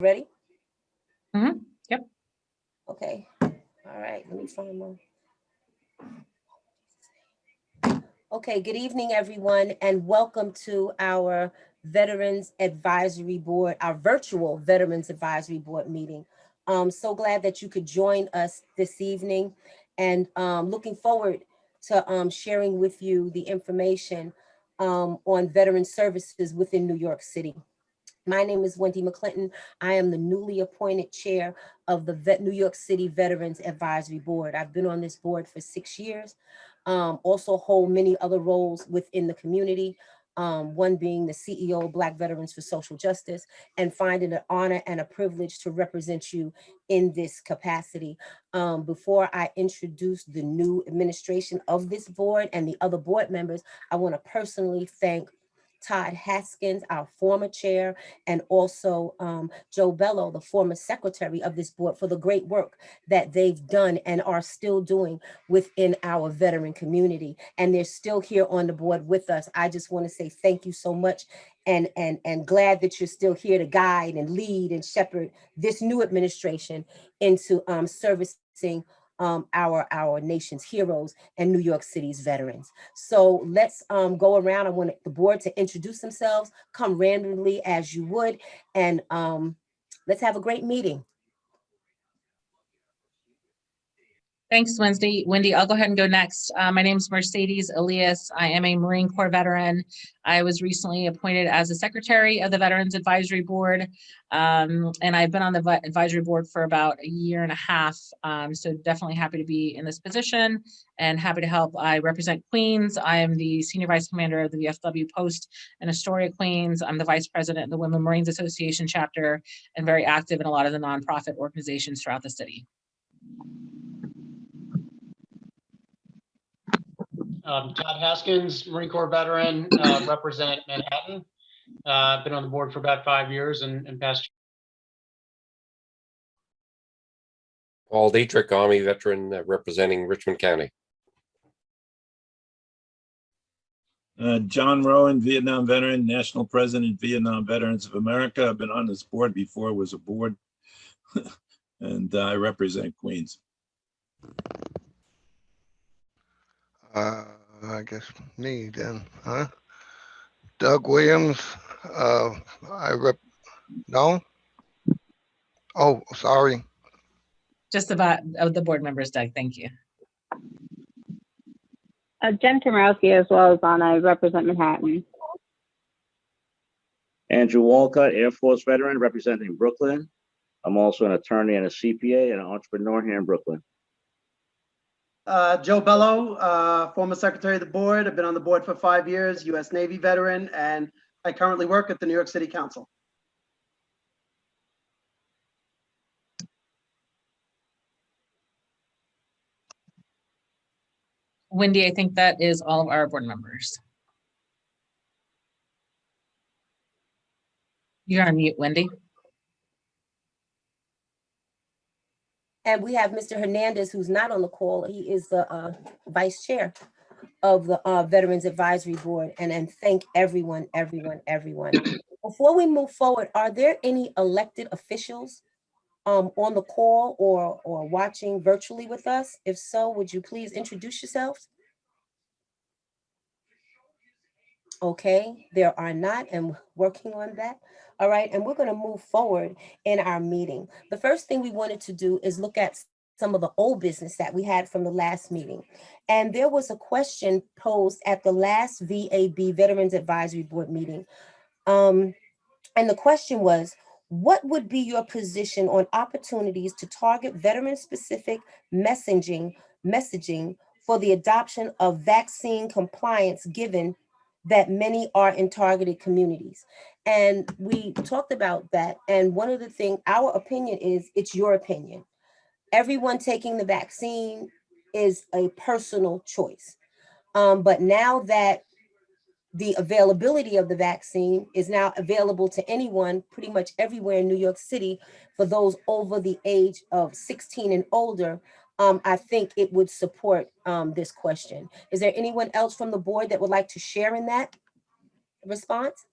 Ready? Yep. Okay. All right. Let me find my. Okay. Good evening, everyone, and welcome to our Veterans Advisory Board, our virtual Veterans Advisory Board meeting. So glad that you could join us this evening, and looking forward to sharing with you the information on veteran services within New York City. My name is Wendy McClinton. I am the newly appointed chair of the New York City Veterans Advisory Board. I've been on this board for 6 years. Also hold many other roles within the community. One being the CEO of Black Veterans for Social Justice, and find it an honor and a privilege to represent you in this capacity. Before I introduce the new administration of this board and the other board members, I want to personally thank Todd Haskins, our former chair, and also Joe Bello, the former secretary of this board, for the great work that they've done and are still doing within our veteran community. And they're still here on the board with us. I just want to say thank you so much, and glad that you're still here to guide and lead and shepherd this new administration into servicing our nation's heroes and New York City's veterans. So let's go around. I want the board to introduce themselves, come randomly as you would, and let's have a great meeting. Thanks, Wendy. I'll go ahead and go next. My name is Mercedes Elias. I am a Marine Corps veteran. I was recently appointed as the secretary of the Veterans Advisory Board, and I've been on the advisory board for about a year and a half. So definitely happy to be in this position and happy to help. I represent Queens. I am the senior vice commander of the VFW Post in Astoria, Queens. I'm the vice president of the Women Marines Association chapter and very active in a lot of the nonprofit organizations throughout the city. Todd Haskins, Marine Corps veteran, represent Manhattan. Been on the board for about 5 years and past. Paul Dietrich, Army veteran, representing Richmond County. John Rowan, Vietnam veteran, national president, Vietnam Veterans of America. I've been on this board before it was a board, and I represent Queens. I guess me then, huh? Doug Williams, no? Oh, sorry. Just about the board members, Doug, thank you. Jen Tomrowski as well as on, I represent Manhattan. Andrew Walcott, Air Force veteran representing Brooklyn. I'm also an attorney and a CPA and an entrepreneur here in Brooklyn. Joe Bello, former secretary of the board. I've been on the board for 5 years, US Navy veteran, and I currently work at the New York City Council. Wendy, I think that is all of our board members. You're on mute, Wendy. And we have Mr. Hernandez, who's not on the call. He is the vice chair of the Veterans Advisory Board. And thank everyone. Before we move forward, are there any elected officials on the call or watching virtually with us? If so, would you please introduce yourselves? Okay, there are not, and we're working on that. All right, and we're going to move forward in our meeting. The first thing we wanted to do is look at some of the old business that we had from the last meeting. And there was a question posed at the last VAB, Veterans Advisory Board meeting. And the question was, what would be your position on opportunities to target veteran-specific messaging for the adoption of vaccine compliance, given that many are in targeted communities? And we talked about that. And one of the things, our opinion is, it's your opinion. Everyone taking the vaccine is a personal choice. But now that the availability of the vaccine is now available to anyone pretty much everywhere in New York City for those over the age of 16 and older, I think it would support this question. Is there anyone else from the board that would like to share in that response?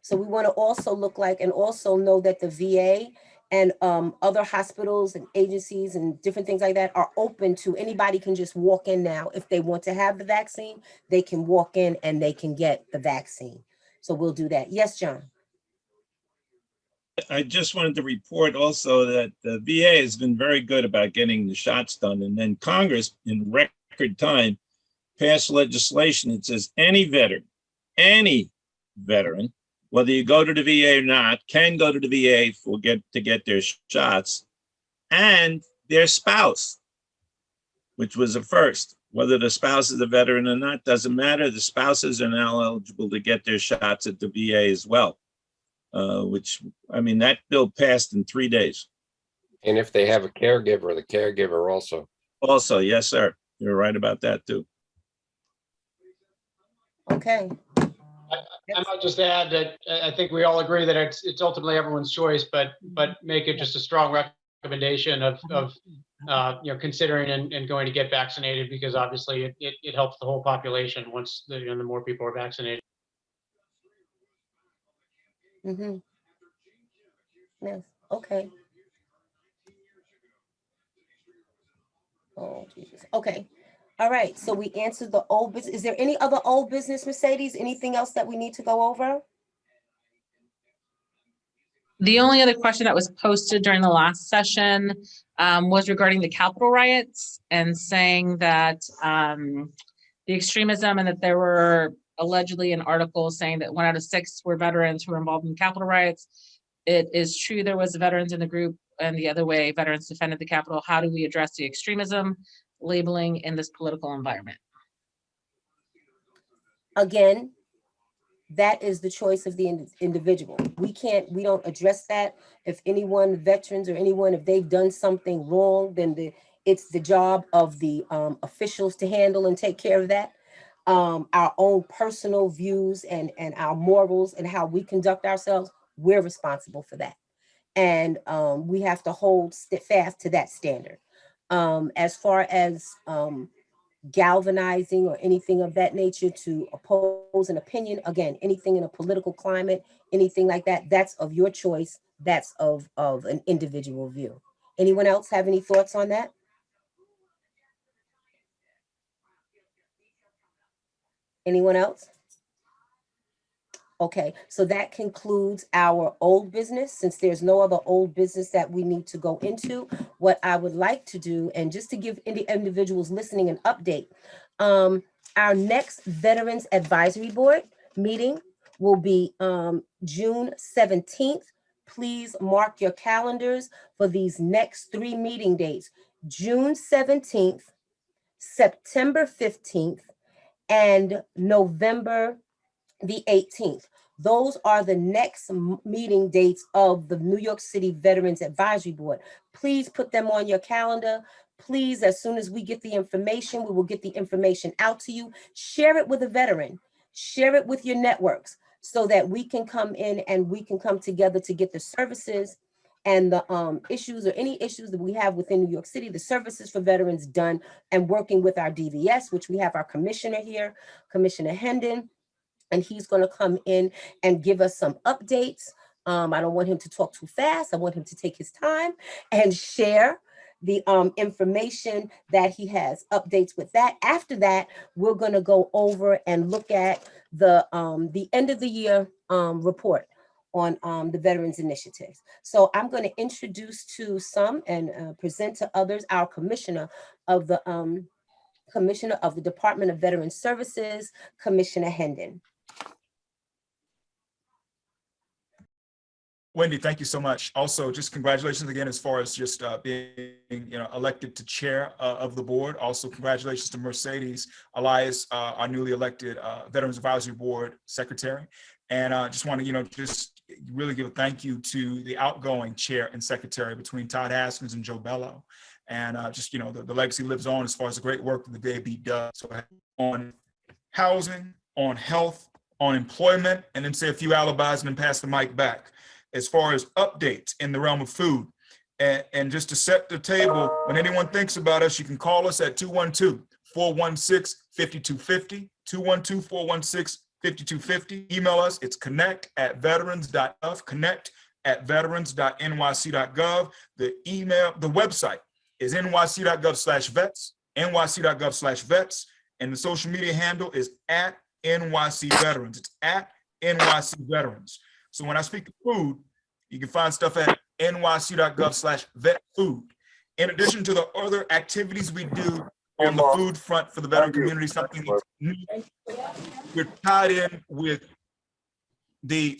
So we want to also look like and also know that the VA and other hospitals and agencies and different things like that are open to anybody can just walk in now. If they want to have the vaccine, they can walk in and they can get the vaccine. So we'll do that. Yes, John. I just wanted to report also that the VA has been very good about getting the shots done. And then Congress, in record time, passed legislation that says any veteran, whether you go to the VA or not, can go to the VA to get their shots, and their spouse, which was a first. Whether the spouse is a veteran or not, doesn't matter. The spouses are now eligible to get their shots at the VA as well. Which, I mean, that bill passed in 3 days. And if they have a caregiver, the caregiver also. Also, yes, sir. You're right about that too. Okay. I might just add that I think we all agree that it's ultimately everyone's choice, but make it just a strong recommendation of considering and going to get vaccinated, because obviously it helps the whole population once the more people are vaccinated. Mm-hmm. Yes. Okay. Oh, Jesus. Okay. All right. So we answered the old business. Is there any other old business, Mercedes? Anything else that we need to go over? The only other question that was posted during the last session was regarding the Capitol riots and saying that the extremism, and that there were allegedly an article saying that 1 out of 6 were veterans who were involved in the Capitol riots. It is true there was veterans in the group, and the other way, veterans defended the Capitol. How do we address the extremism labeling in this political environment? Again, that is the choice of the individual. We don't address that. If anyone, veterans or anyone, if they've done something wrong, then it's the job of the officials to handle and take care of that. Our own personal views and our morals and how we conduct ourselves, we're responsible for that. And we have to hold fast to that standard. As far as galvanizing or anything of that nature to oppose an opinion, again, anything in a political climate, anything like that, that's of your choice. That's of an individual view. Anyone else have any thoughts on that? Anyone else? Okay, so that concludes our old business. Since there's no other old business that we need to go into, what I would like to do, and just to give individuals listening an update, our next Veterans Advisory Board meeting will be June 17th. Please mark your calendars for these next 3 meeting dates: June 17th, September 15th, and November the 18th. Those are the next meeting dates of the New York City Veterans Advisory Board. Please put them on your calendar. Please, as soon as we get the information, we will get the information out to you. Share it with a veteran. Share it with your networks so that we can come in and we can come together to get the services and the issues or any issues that we have within New York City, the services for veterans done, and working with our DVS, which we have our commissioner here, Commissioner Hendon. And he's going to come in and give us some updates. I don't want him to talk too fast. I want him to take his time and share the information that he has, updates with that. After that, we're going to go over and look at the end of the year report on the Veterans Initiatives. So I'm going to introduce to some and present to others our commissioner of the Department of Veteran Services, Commissioner Hendon. Wendy, thank you so much. Also, just congratulations again as far as just being elected to chair of the board. Also, congratulations to Mercedes Elias, our newly elected Veterans Advisory Board secretary. And just want to just really give a thank you to the outgoing chair and secretary between Todd Haskins and Joe Bello. And just the legacy lives on as far as the great work that the VAB does. So on housing, on health, on employment, and then say a few alibis and then pass the mic back. As far as updates in the realm of food. And just to set the table, when anyone thinks about us, you can call us at 212-416-5250, 5250. Email us. It's connect@veterans.gov, connect@veterans.nyc.gov. The website is nyc.gov/vets, nyc.gov/vets, and the social media handle is @NYC Veterans. It's @NYC Veterans. So when I speak of food, you can find stuff at nyc.gov/vetfood. In addition to the other activities we do on the food front for the veteran community, something that's new, we're tied in with the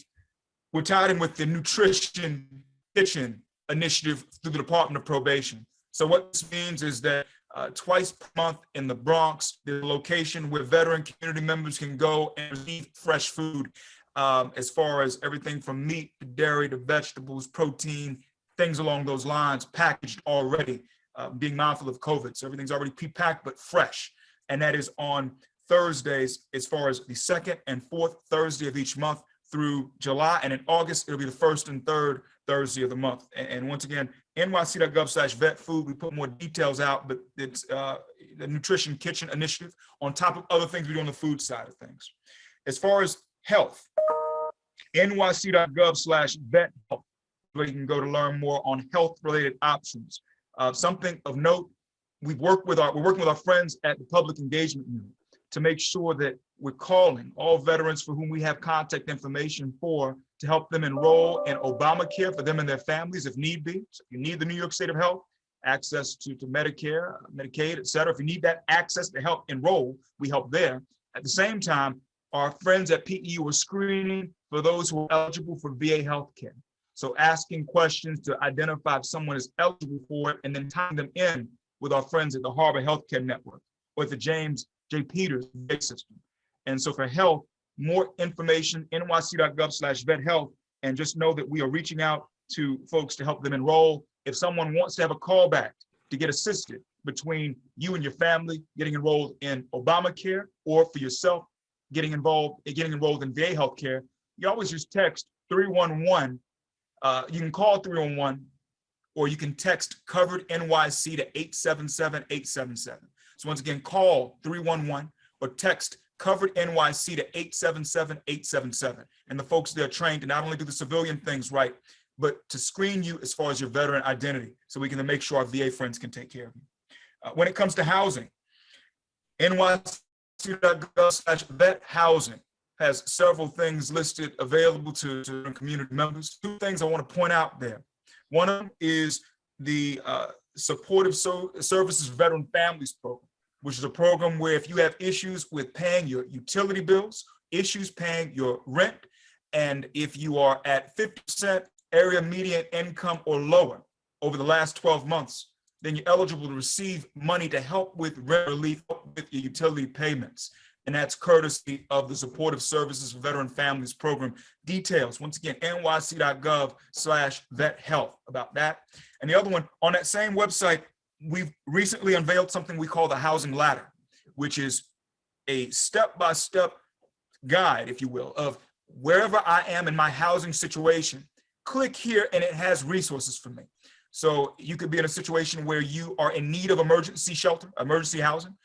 nutrition kitchen initiative through the Department of Probation. So what this means is that twice per month in the Bronx, there's a location where veteran community members can go and receive fresh food, as far as everything from meat to dairy to vegetables, protein, things along those lines, packaged already, being mindful of COVID. So everything's already pre-packed, but fresh. And that is on Thursdays, as far as the second and fourth Thursday of each month through July. And in August, it'll be the first and third Thursday of the month. And once again, nyc.gov/vetfood, we put more details out, but it's the Nutrition Kitchen Initiative on top of other things we do on the food side of things. As far as health, nyc.gov/vet health, where you can go to learn more on health-related options. Something of note, we're working with our friends at the Public Engagement Unit to make sure that we're calling all veterans for whom we have contact information for to help them enroll in Obamacare for them and their families if need be. So if you need the New York State of Health, access to Medicare, Medicaid, et cetera. If you need that access to help enroll, we help there. At the same time, our friends at PEU are screening for those who are eligible for VA healthcare. So asking questions to identify if someone is eligible for it and then tying them in with our friends at the Harbor Healthcare Network or at the James J. Peters VA system. And so for health, more information, nyc.gov/vet health, and just know that we are reaching out to folks to help them enroll. If someone wants to have a callback to get assisted between you and your family getting enrolled in Obamacare, or for yourself getting enrolled in VA healthcare, you always just text 311. You can call 311, or you can text covered NYC to 877-877. So once again, call 311 or text covered NYC to 877-877. And the folks there are trained to not only do the civilian things right, but to screen you as far as your veteran identity, so we can make sure our VA friends can take care of you. When it comes to housing, nyc.gov/vet housing has several things listed available to community members. Two things I want to point out there. One of them is the Supportive Services Veteran Families Program, which is a program where if you have issues with paying your utility bills, issues paying your rent, and if you are at 50% area median income or lower over the last 12 months, then you're eligible to receive money to help with rent relief, with your utility payments. And that's courtesy of the Supportive Services for Veteran Families Program. Details, once again, nyc.gov/vet health about that. And the other one, on that same website, we've recently unveiled something we call the Housing Ladder, which is a step-by-step guide, if you will, of wherever I am in my housing situation, click here and it has resources for me. So you could be in a situation where you are in need of emergency shelter, emergency housing.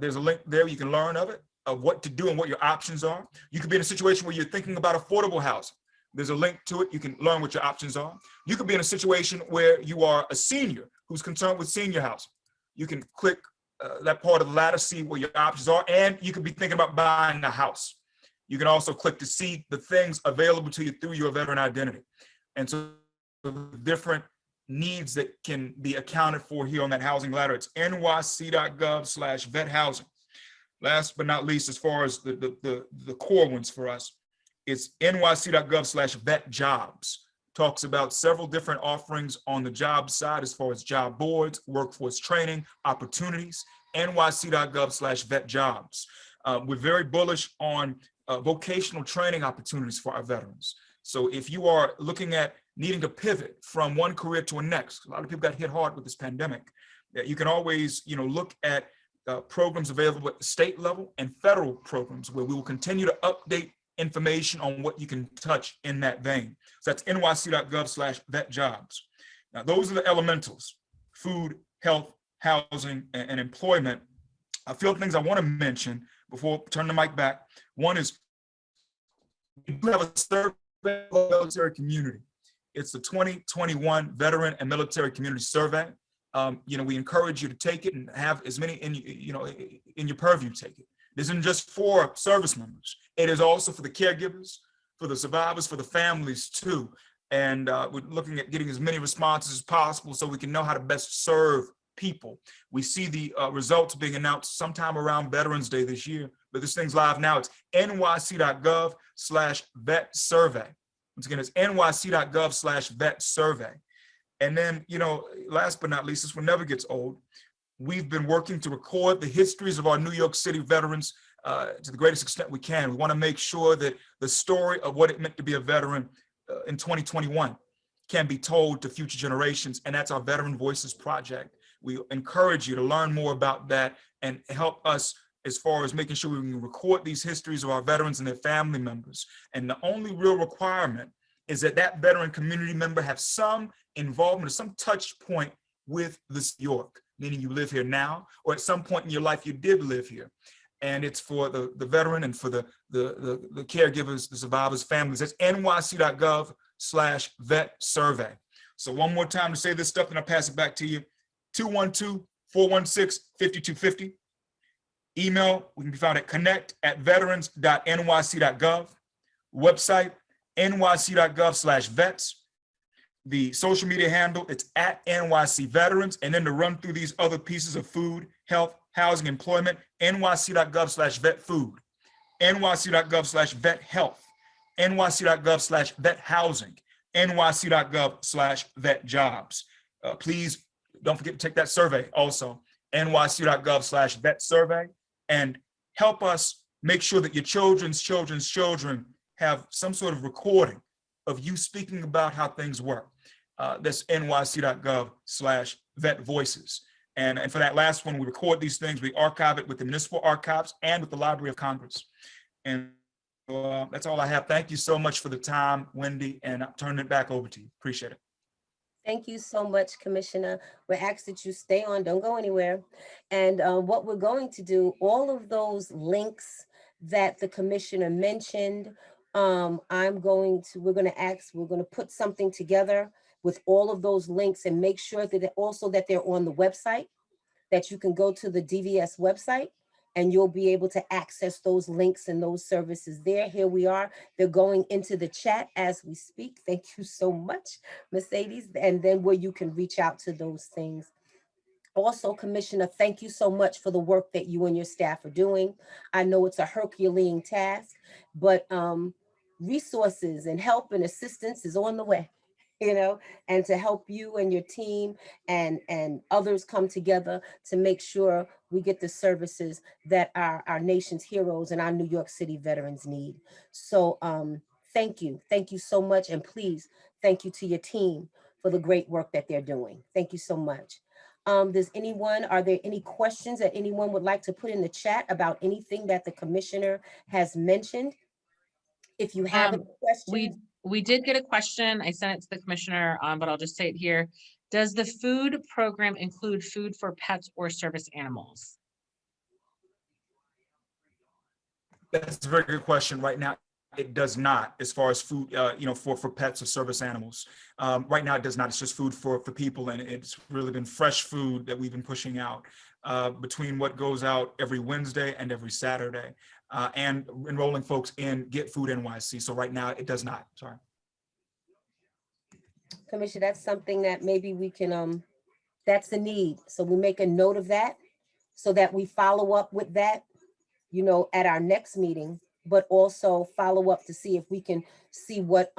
There's a link there, you can learn of what to do and what your options are. You could be in a situation where you're thinking about affordable housing. There's a link to it, you can learn what your options are. You could be in a situation where you are a senior who's concerned with senior housing. You can click that part of the ladder, see what your options are, and you could be thinking about buying a house. You can also click to see the things available to you through your veteran identity. And so the different needs that can be accounted for here on that housing ladder, it's nyc.gov/vet housing. Last but not least, as far as the core ones for us, it's nyc.gov/vet jobs. Talks about several different offerings on the job side as far as job boards, workforce training, opportunities, nyc.gov/vet jobs. We're very bullish on vocational training opportunities for our veterans. So if you are looking at needing to pivot from one career to a next, a lot of people got hit hard with this pandemic, you can always look at programs available at the state level and federal programs where we will continue to update information on what you can touch in that vein. So that's nyc.gov/vet jobs. Now, those are the elementals: food, health, housing, and employment. A few things I want to mention before turning the mic back. One is We do have a survey of the military community. It's the 2021 Veteran and Military Community Survey. We encourage you to take it and have as many in your purview. Take it. This isn't just for service members. It is also for the caregivers, for the survivors, for the families too. And we're looking at getting as many responses as possible so we can know how to best serve people. We see the results being announced sometime around Veterans Day this year, but this thing's live now. It's nyc.gov/vet survey. Once again, it's nyc.gov/vet survey. And then, last but not least, this one never gets old. We've been working to record the histories of our New York City veterans to the greatest extent we can. We want to make sure that the story of what it meant to be a veteran in 2021 can be told to future generations. And that's our Veteran Voices Project. We encourage you to learn more about that and help us as far as making sure we can record these histories of our veterans and their family members. And the only real requirement is that that veteran community member have some involvement or some touch point with this York, meaning you live here now, or at some point in your life you did live here. And it's for the veteran and for the caregivers, the survivors' families. That's nyc.gov/vet survey. So one more time to say this stuff, and I'll pass it back to you. 212-416-5250. Email, we can be found at connect@veterans.nyc.gov. Website, nyc.gov/vets. The social media handle, it's @NYC Veterans. And then to run through these other pieces of food, health, housing, employment, nyc.gov/vet food, nyc.gov/vet health, nyc.gov/vet housing, nyc.gov/vet jobs. Please don't forget to take that survey also, nyc.gov/vet survey, and help us make sure that your children's children have some sort of recording of you speaking about how things work. That's nyc.gov/vet voices. And for that last one, we record these things, we archive it with the municipal archives and with the Library of Congress. And that's all I have. Thank you so much for the time, Wendy, and I'm turning it back over to you. Appreciate it. Thank you so much, Commissioner. We ask that you stay on, don't go anywhere. And what we're going to do, all of those links that the Commissioner mentioned, we're going to put something together with all of those links and make sure that they're on the website, that you can go to the DVS website and you'll be able to access those links and those services there. Here we are. They're going into the chat as we speak. Thank you so much, Mercedes. And then where you can reach out to those things. Also, Commissioner, thank you so much for the work that you and your staff are doing. I know it's a Herculean task, but resources and help and assistance is on the way, and to help you and your team and others come together to make sure we get the services that our nation's heroes and our New York City veterans need. So thank you so much. And please, thank you to your team for the great work that they're doing. Thank you so much. Are there any questions that anyone would like to put in the chat about anything that the Commissioner has mentioned? If you have any questions. We did get a question. I sent it to the Commissioner, but I'll just say it here. Does the food program include food for pets or service animals? That's a very good question. Right now, it does not, as far as food, for pets or service animals. Right now, it does not. It's just food for people, and it's really been fresh food that we've been pushing out between what goes out every Wednesday and every Saturday, and enrolling folks in Get Food NYC. So right now, it does not. Sorry. Commissioner, that's something that maybe we can, that's a need. So we make a note of that so that we follow up with that, at our next meeting, but also follow up to see if we can see what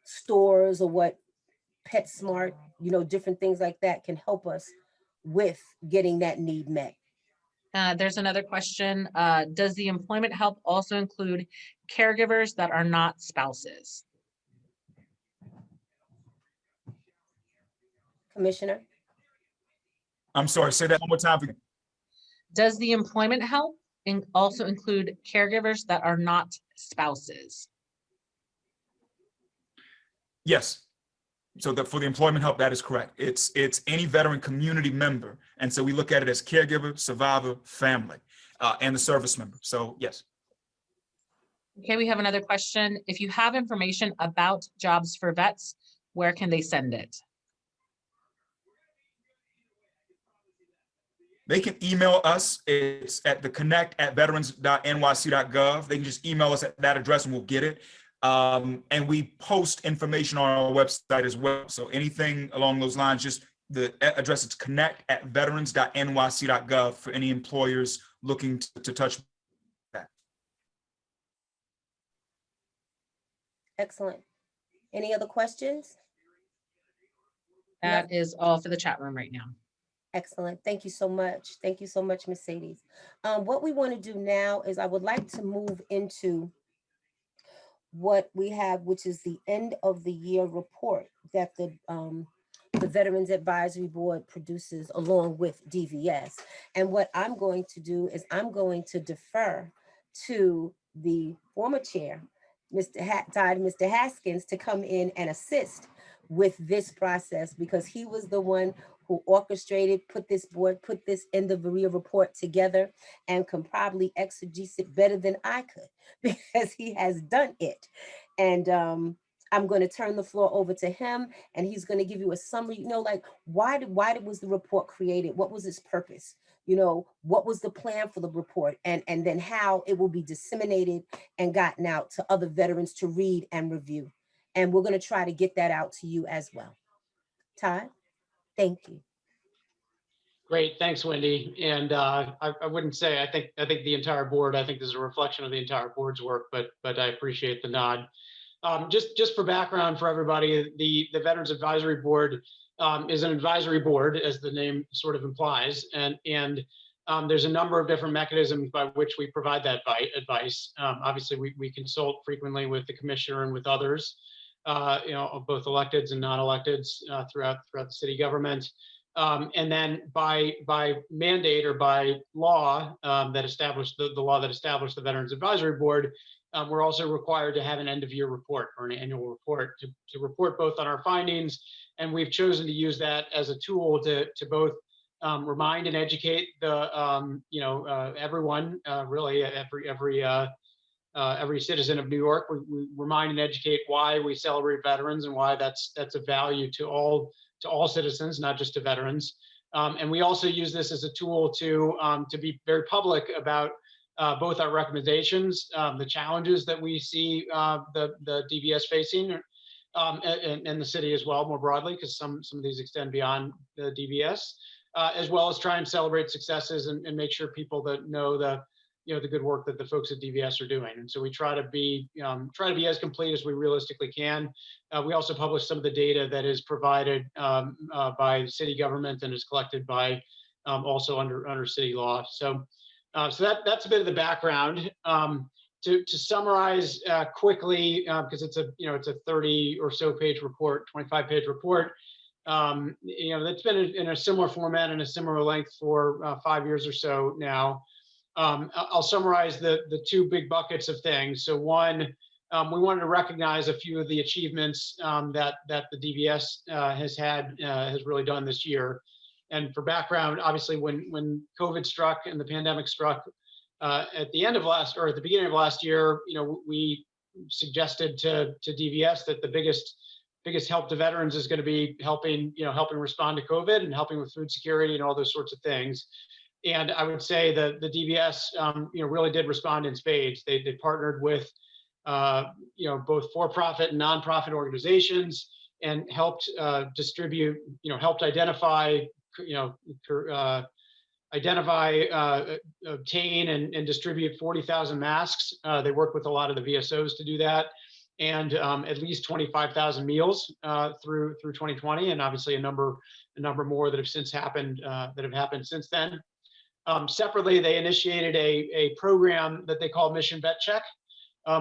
stores or what PetSmart, different things like that can help us with getting that need met. There's another question. Does the employment help also include caregivers that are not spouses? Commissioner? I'm sorry, say that one more time. Does the employment help also include caregivers that are not spouses? Yes. So for the employment help, that is correct. It's any veteran community member. And so we look at it as caregiver, survivor, family, and the service member. So yes. Okay, we have another question. If you have information about jobs for vets, where can they send it? They can email us. It's at the connect@veterans.nyc.gov. They can just email us at that address and we'll get it. And we post information on our website as well. So anything along those lines, just the address is connect@veterans.nyc.gov for any employers looking to touch that. Excellent. Any other questions? That is all for the chat room right now. Excellent. Thank you so much. Thank you so much, Ms. Sadie. What we want to do now is I would like to move into what we have, which is the end of the year report that the Veterans Advisory Board produces along with DVS. And what I'm going to do is I'm going to defer to the former chair, Mr. Haskins, to come in and assist with this process, because he was the one who orchestrated, put this end of the year report together, and can probably exegese it better than I could because he has done it. And I'm going to turn the floor over to him, and he's going to give you a summary, like why was the report created? What was its purpose? What was the plan for the report, and then how it will be disseminated and gotten out to other veterans to read and review. And we're going to try to get that out to you as well. Todd, thank you. Great, thanks, Wendy. And I wouldn't say, I think the entire board, I think this is a reflection of the entire board's work, but I appreciate the nod. Just for background for everybody, the Veterans Advisory Board is an advisory board, as the name sort of implies, and there's a number of different mechanisms by which we provide that advice. Obviously, we consult frequently with the commissioner and with others, both electeds and non-electeds throughout the city government. And then by mandate or by law that established the law that established the Veterans Advisory Board, we're also required to have an end of year report or an annual report to report both on our findings. And we've chosen to use that as a tool to both remind and educate everyone, really every citizen of New York. We remind and educate why we celebrate veterans and why that's a value to all citizens, not just to veterans. And we also use this as a tool to be very public about both our recommendations, the challenges that we see the DVS facing, and the city as well, more broadly, because some of these extend beyond the DVS, as well as try and celebrate successes and make sure people that know the good work that the folks at DVS are doing. And so we try to be as complete as we realistically can. We also publish some of the data that is provided by city government and is collected by also under city law. So that's a bit of the background. To summarize quickly, because it's a 30 or so page report, 25-page report. That's been in a similar format and a similar length for 5 years or so now. I'll summarize the two big buckets of things. So one, we wanted to recognize a few of the achievements that the DVS has really done this year. And for background, obviously, when COVID struck and the pandemic struck at the beginning of last year, we suggested to DVS that the biggest help to veterans is going to be helping respond to COVID and helping with food security and all those sorts of things. And I would say that the DVS, really did respond in spades. They partnered with, both for-profit and nonprofit organizations, and helped distribute, helped identify, obtain and distribute 40,000 masks. They work with a lot of the VSOs to do that, and at least 25,000 meals through 2020, and obviously a number more that have since happened since then. Separately, they initiated a program that they call Mission Vet Check,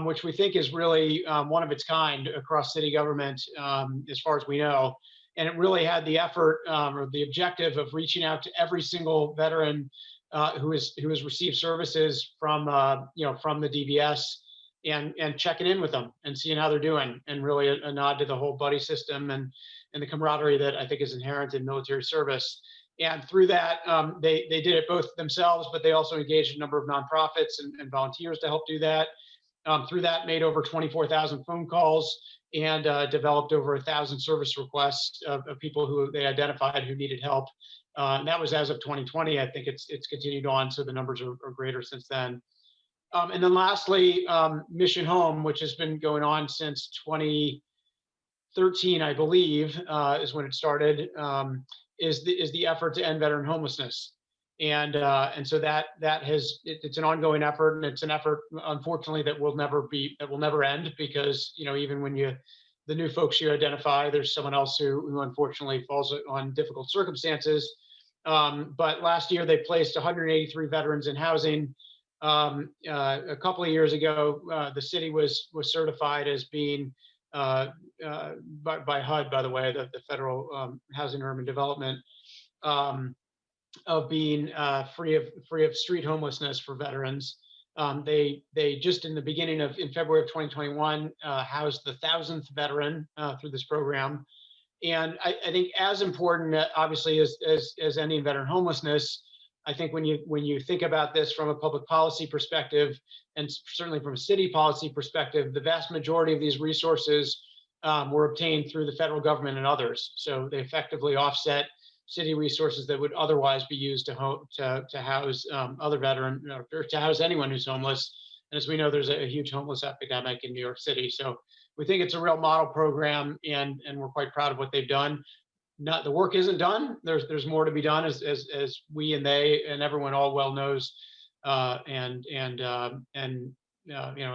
which we think is really one of its kind across city government, as far as we know. And it really had the effort or the objective of reaching out to every single veteran who has received services from the DVS and checking in with them and seeing how they're doing, and really a nod to the whole buddy system and the camaraderie that I think is inherent in military service. And through that, they did it both themselves, but they also engaged a number of nonprofits and volunteers to help do that. Through that, made over 24,000 phone calls and developed over 1,000 service requests of people who they identified who needed help. And that was as of 2020. I think it's continued on, so the numbers are greater since then. And then lastly, Mission Home, which has been going on since 2013, I believe, is when it started, is the effort to end veteran homelessness. And so that it's an ongoing effort, and it's an effort, unfortunately, that will never end, because even when the new folks you identify, there's someone else who unfortunately falls on difficult circumstances. But last year they placed 183 veterans in housing. A couple of years ago, the city was certified as being by HUD, by the way, the Federal Housing and Urban Development, of being free of street homelessness for veterans. They just in February of 2021 housed the 1,000th veteran through this program. And I think as important, obviously, as ending veteran homelessness, I think when you think about this from a public policy perspective, and certainly from a city policy perspective, the vast majority of these resources were obtained through the federal government and others. So they effectively offset city resources that would otherwise be used to house other veterans, or to house anyone who's homeless. And as we know, there's a huge homeless epidemic in New York City. So we think it's a real model program, and we're quite proud of what they've done. The work isn't done. There's more to be done, as we and they and everyone all well knows, and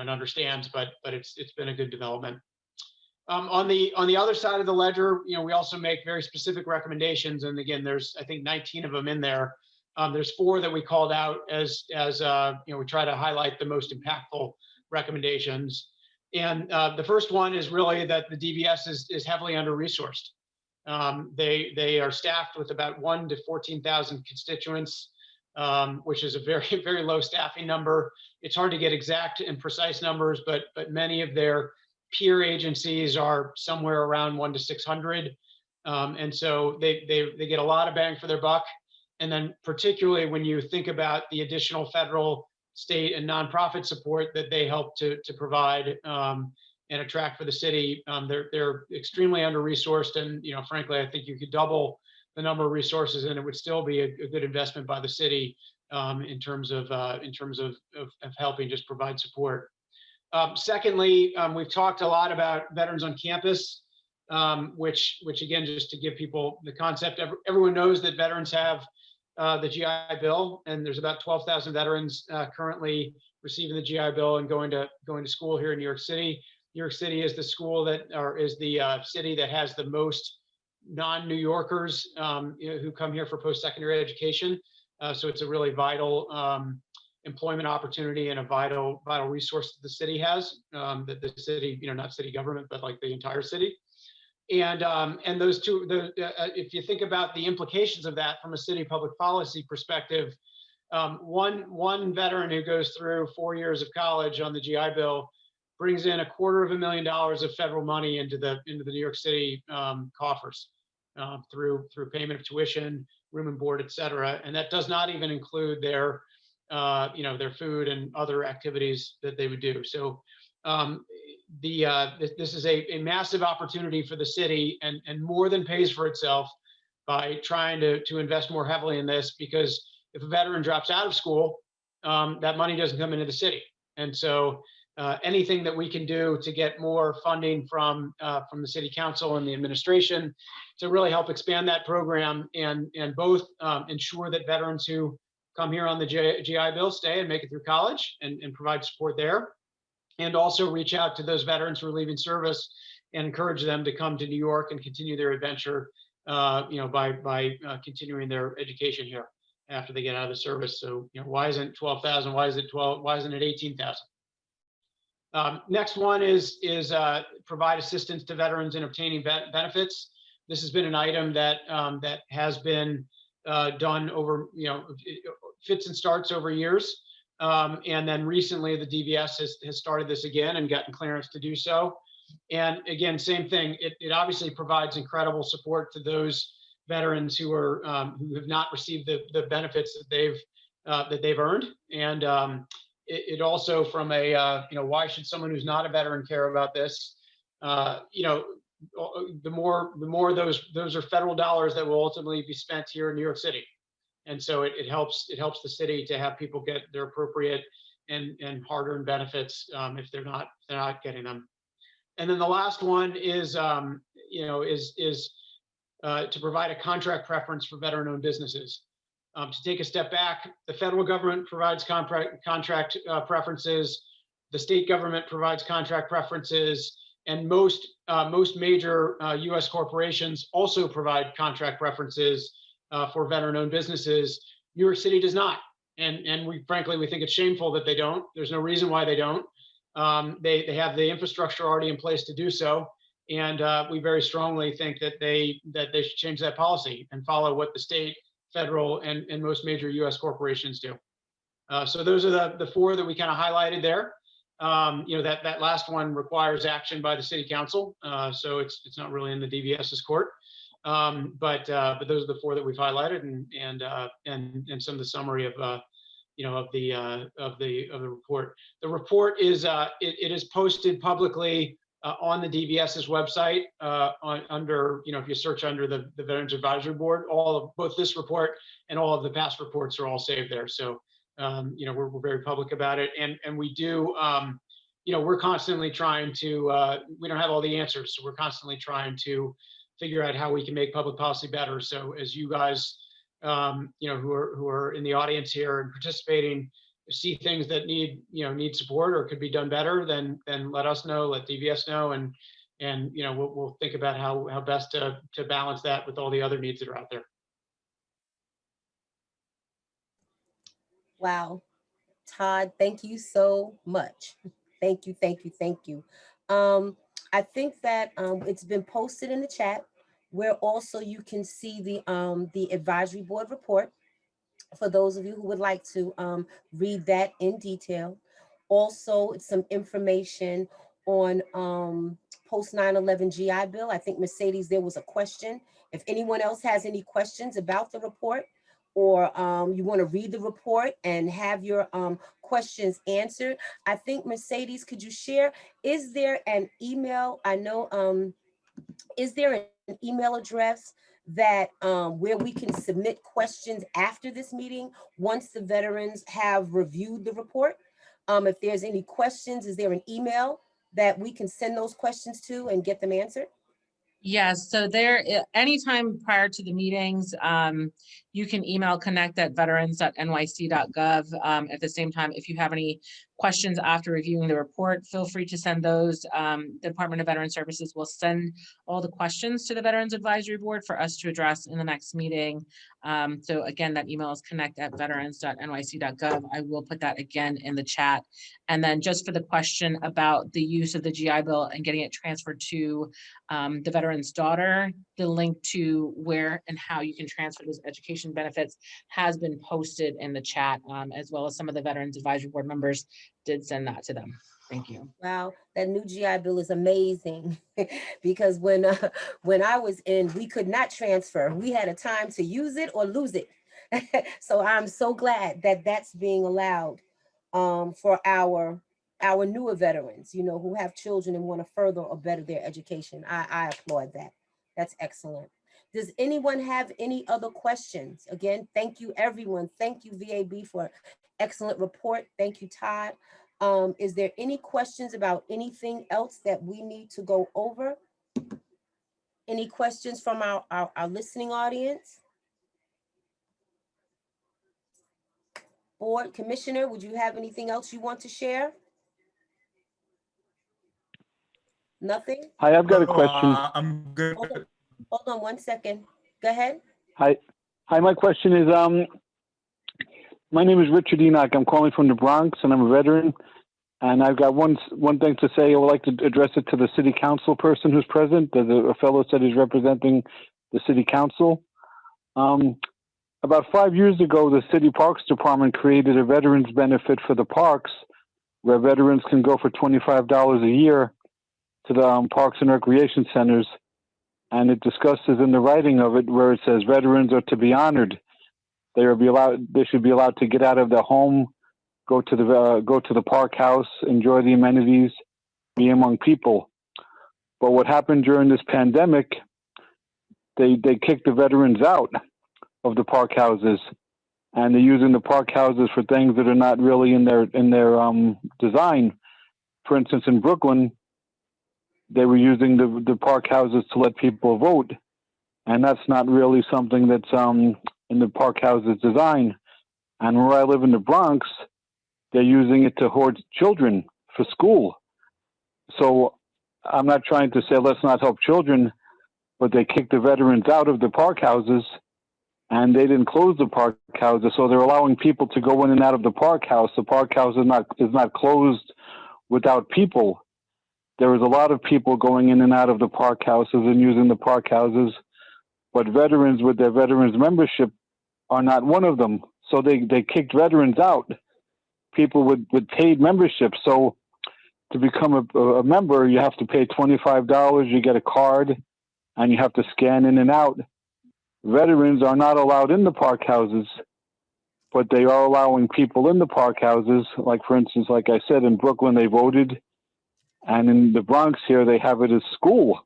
understands. But it's been a good development. On the other side of the ledger, we also make very specific recommendations, and again, there's I think 19 of them in there. There's 4 that we called out as we try to highlight the most impactful recommendations. And the first one is really that the DVS is heavily under-resourced. They are staffed with about 1 to 14,000 constituents, which is a very, very low staffing number. It's hard to get exact and precise numbers, but many of their peer agencies are somewhere around 1 to 600. And so they get a lot of bang for their buck. And then particularly when you think about the additional federal, state, and nonprofit support that they help to provide and attract for the city, they're extremely under-resourced. And frankly, I think you could double the number of resources, and it would still be a good investment by the city in terms of helping just provide support. Secondly, we've talked a lot about veterans on campus, which again, just to give people the concept, everyone knows that veterans have the GI Bill, and there's about 12,000 veterans currently receiving the GI Bill and going to school here in New York City. New York City is the city that has the most non-New Yorkers who come here for post-secondary education. So it's a really vital employment opportunity and a vital resource that the city has, that the city, not city government, but like the entire city. And those two, if you think about the implications of that from a city public policy perspective, one veteran who goes through 4 years of college on the GI Bill brings in $250,000 of federal money into the New York City coffers through payment of tuition, room and board, et cetera. And that does not even include their food and other activities that they would do. So this is a massive opportunity for the city, and more than pays for itself by trying to invest more heavily in this, because if a veteran drops out of school, that money doesn't come into the city. And so anything that we can do to get more funding from the city council and the administration to really help expand that program and both ensure that veterans who come here on the GI Bill stay and make it through college and provide support there, and also reach out to those veterans who are leaving service and encourage them to come to New York and continue their adventure, by continuing their education here after they get out of the service. So, why isn't 12,000? Why is it 12? Why isn't it 18,000? Next one is provide assistance to veterans in obtaining benefits. This has been an item that has been done over, fits and starts over years. And then recently the DVS has started this again and gotten clearance to do so. And again, same thing, it obviously provides incredible support to those veterans who have not received the benefits that they've earned. And it also from a, why should someone who's not a veteran care about this? The more those are federal dollars that will ultimately be spent here in New York City. And so it helps the city to have people get their appropriate and hard-earned benefits if they're not getting them. And then the last one is to provide a contract preference for veteran-owned businesses. To take a step back, the federal government provides contract preferences. The state government provides contract preferences, and most major U.S. corporations also provide contract preferences for veteran-owned businesses. New York City does not, and we frankly think it's shameful that they don't. There's no reason why they don't. They have the infrastructure already in place to do so, and we very strongly think that they should change that policy and follow what the state, federal, and most major U.S. corporations do. So those are the four that we kind of highlighted there. That last one requires action by the city council, so it's not really in the DVS's court. But those are the four that we've highlighted, and some of the summary of the report. The report is it is posted publicly on the DVS's website under, if you search under the Veterans Advisory Board. Both this report and all of the past reports are all saved there. So we're very public about it, and we do we're constantly trying to we don't have all the answers, so we're constantly trying to figure out how we can make public policy better. So as you guys who are in the audience here and participating see things that need support or could be done better, then let us know, let DVS know, and we'll think about how best to balance that with all the other needs that are out there. Wow. Todd, thank you so much. Thank you, thank you, thank you. I think that it's been posted in the chat, where also you can see the advisory board report for those of you who would like to read that in detail. Also, some information on post 9/11 GI Bill. I think Mercedes, there was a question. If anyone else has any questions about the report, or you want to read the report and have your questions answered, I think Mercedes, could you share, is there an email? I know, is there an email address that where we can submit questions after this meeting once the veterans have reviewed the report? If there's any questions, is there an email that we can send those questions to and get them answered? Yes, so anytime prior to the meetings, you can email connect@veterans.nyc.gov. At the same time, if you have any questions after reviewing the report, feel free to send those. The Department of Veteran Services will send all the questions to the Veterans Advisory Board for us to address in the next meeting. So again, that email is connect@veterans.nyc.gov. I will put that again in the chat. And then just for the question about the use of the GI Bill and getting it transferred to the veteran's daughter, the link to where and how you can transfer those education benefits has been posted in the chat, as well as some of the Veterans Advisory Board members did send that to them. Thank you. Wow, that new GI Bill is amazing because when I was in, we could not transfer. We had a time to use it or lose it. So I'm so glad that that's being allowed for our newer veterans, who have children and want to further or better their education. I applaud that. That's excellent. Does anyone have any other questions? Again, thank you, everyone. Thank you, VAB, for excellent report. Thank you, Todd. Is there any questions about anything else that we need to go over? Any questions from our listening audience? Board Commissioner, would you have anything else you want to share? Nothing? Hi, I've got a question. I'm good. Hold on 1 second. Go ahead. Hi, my question is, my name is Richard Enoch. I'm calling from the Bronx, and I'm a veteran. And I've got one thing to say. I would like to address it to the city council person who's present. A fellow said he's representing the city council. About 5 years ago, the city parks department created a veterans benefit for the parks, where veterans can go for $25 a year to the parks and recreation centers. And it discusses in the writing of it where it says veterans are to be honored. They should be allowed to get out of their home go to the park house, enjoy the amenities, be among people. But what happened during this pandemic, they kicked the veterans out of the park houses, and they're using the park houses for things that are not really in their design. For instance, in Brooklyn, they were using the park houses to let people vote, and that's not really something that's in the park houses design. And where I live in the Bronx, they're using it to hoard children for school. So I'm not trying to say let's not help children, but they kicked the veterans out of the park houses, and they didn't close the park houses. So they're allowing people to go in and out of the park house. The park house is not closed without people. There was a lot of people going in and out of the park houses and using the park houses, but veterans with their veterans membership are not one of them. So they kicked veterans out, people with paid membership. So to become a member, you have to pay $25, you get a card, and you have to scan in and out. Veterans are not allowed in the park houses, but they are allowing people in the park houses. Like, for instance, like I said, in Brooklyn, they voted. And in the Bronx here, they have it as school.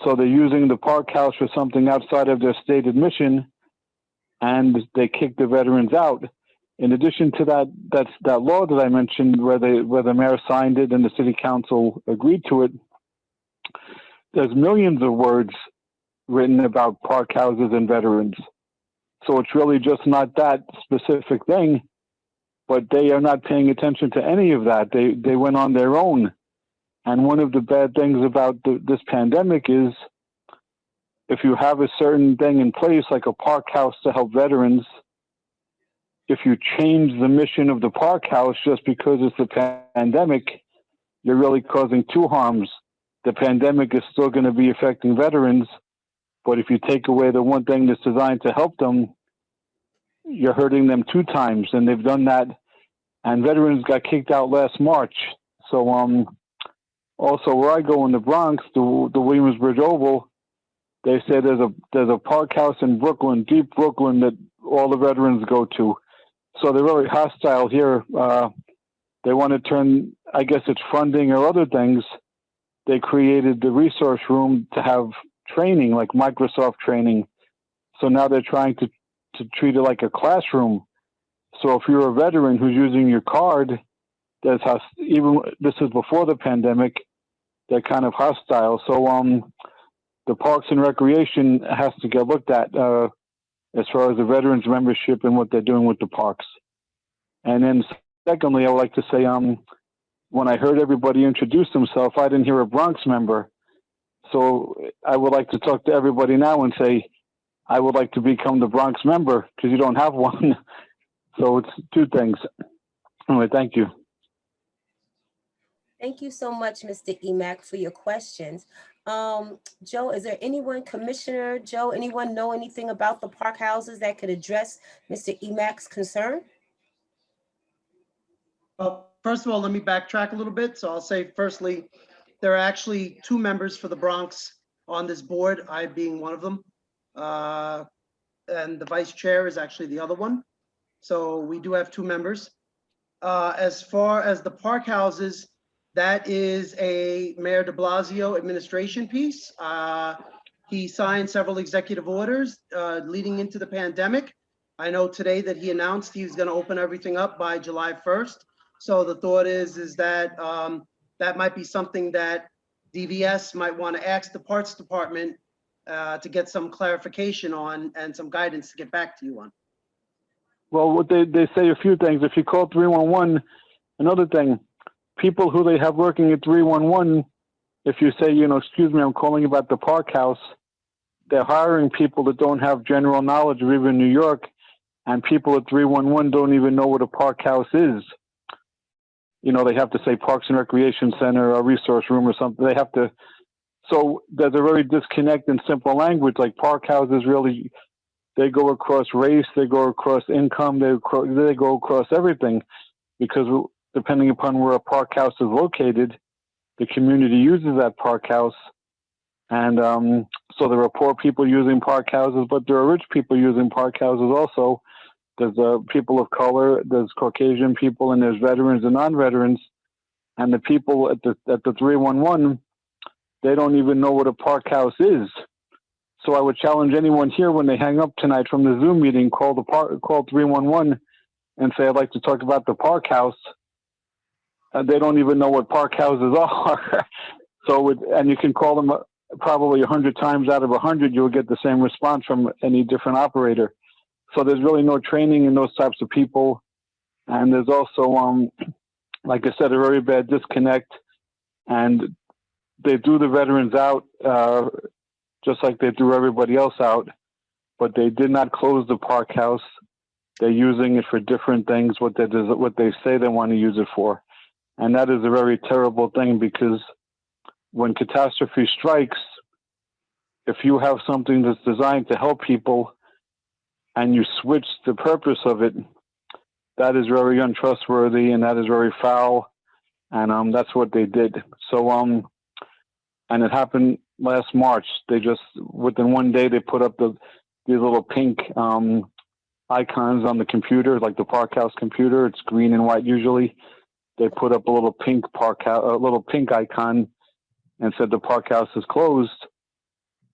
So they're using the park house for something outside of their stated mission, and they kick the veterans out. In addition to that, that's that law that I mentioned where the mayor signed it and the city council agreed to it. There's millions of words written about park houses and veterans. So it's really just not that specific thing, but they are not paying attention to any of that. They went on their own. And one of the bad things about this pandemic is if you have a certain thing in place, like a park house to help veterans, if you change the mission of the park house just because it's a pandemic, you're really causing two harms. The pandemic is still going to be affecting veterans, but if you take away the one thing that's designed to help them, you're hurting them two times, and they've done that. And veterans got kicked out last March. So, also, where I go in the Bronx, the Williamsbridge Oval, they say there's a park house in Brooklyn, deep Brooklyn, that all the veterans go to. So they're very hostile here. They want to turn, I guess it's funding or other things. They created the resource room to have training, like Microsoft training. So now they're trying to treat it like a classroom. So if you're a veteran who's using your card, even this is before the pandemic, they're kind of hostile. So the Parks and Recreation has to get looked at as far as the veterans membership and what they're doing with the parks. And then secondly, I would like to say, when I heard everybody introduce themselves, I didn't hear a Bronx member. So I would like to talk to everybody now and say, I would like to become the Bronx member because you don't have one. So it's two things. Anyway, thank you. Thank you so much, Mr. Emack, for your questions. Joe, is there anyone, Commissioner Joe, anyone know anything about the park houses that could address Mr. Emack's concern? First of all, let me backtrack a little bit. So I'll say, firstly, there are actually two members for the Bronx on this board, I being one of them. And the vice chair is actually the other one. So we do have two members. As far as the park houses, that is a Mayor de Blasio administration piece. He signed several executive orders leading into the pandemic. I know today that he announced he was going to open everything up by July 1st. So the thought is that that might be something that DVS might want to ask the Parks Department to get some clarification on and some guidance to get back to you on. Well, what they say a few things. If you call 311, another thing, people who they have working at 311, if you say, excuse me, I'm calling about the park house, they're hiring people that don't have general knowledge of even New York, and people at 311 don't even know what a park house is. They have to say Parks and Recreation Center or resource room or something. They have to. So there's a very disconnect in simple language. Like park houses really, they go across race, they go across income, they go across everything, because depending upon where a park house is located, the community uses that park house. And so there are poor people using park houses, but there are rich people using park houses also. There's people of color, there's Caucasian people, and there's veterans and non-veterans. And the people at the 311, they don't even know what a park house is. So I would challenge anyone here when they hang up tonight from the Zoom meeting, call 311 and say, I'd like to talk about the park house. They don't even know what park houses are. And you can call them probably 100 times out of 100, you'll get the same response from any different operator. So there's really no training in those types of people. And there's also, like I said, a very bad disconnect. And they threw the veterans out, just like they threw everybody else out, but they did not close the park house. They're using it for different things, what they say they want to use it for. And that is a very terrible thing, because when catastrophe strikes, if you have something that's designed to help people and you switch the purpose of it, that is very untrustworthy and that is very foul. And that's what they did. So, and it happened last March. They just, within one day, they put up these little pink icons on the computer, like the park house computer. It's green and white usually. They put up a little pink icon and said the park house is closed.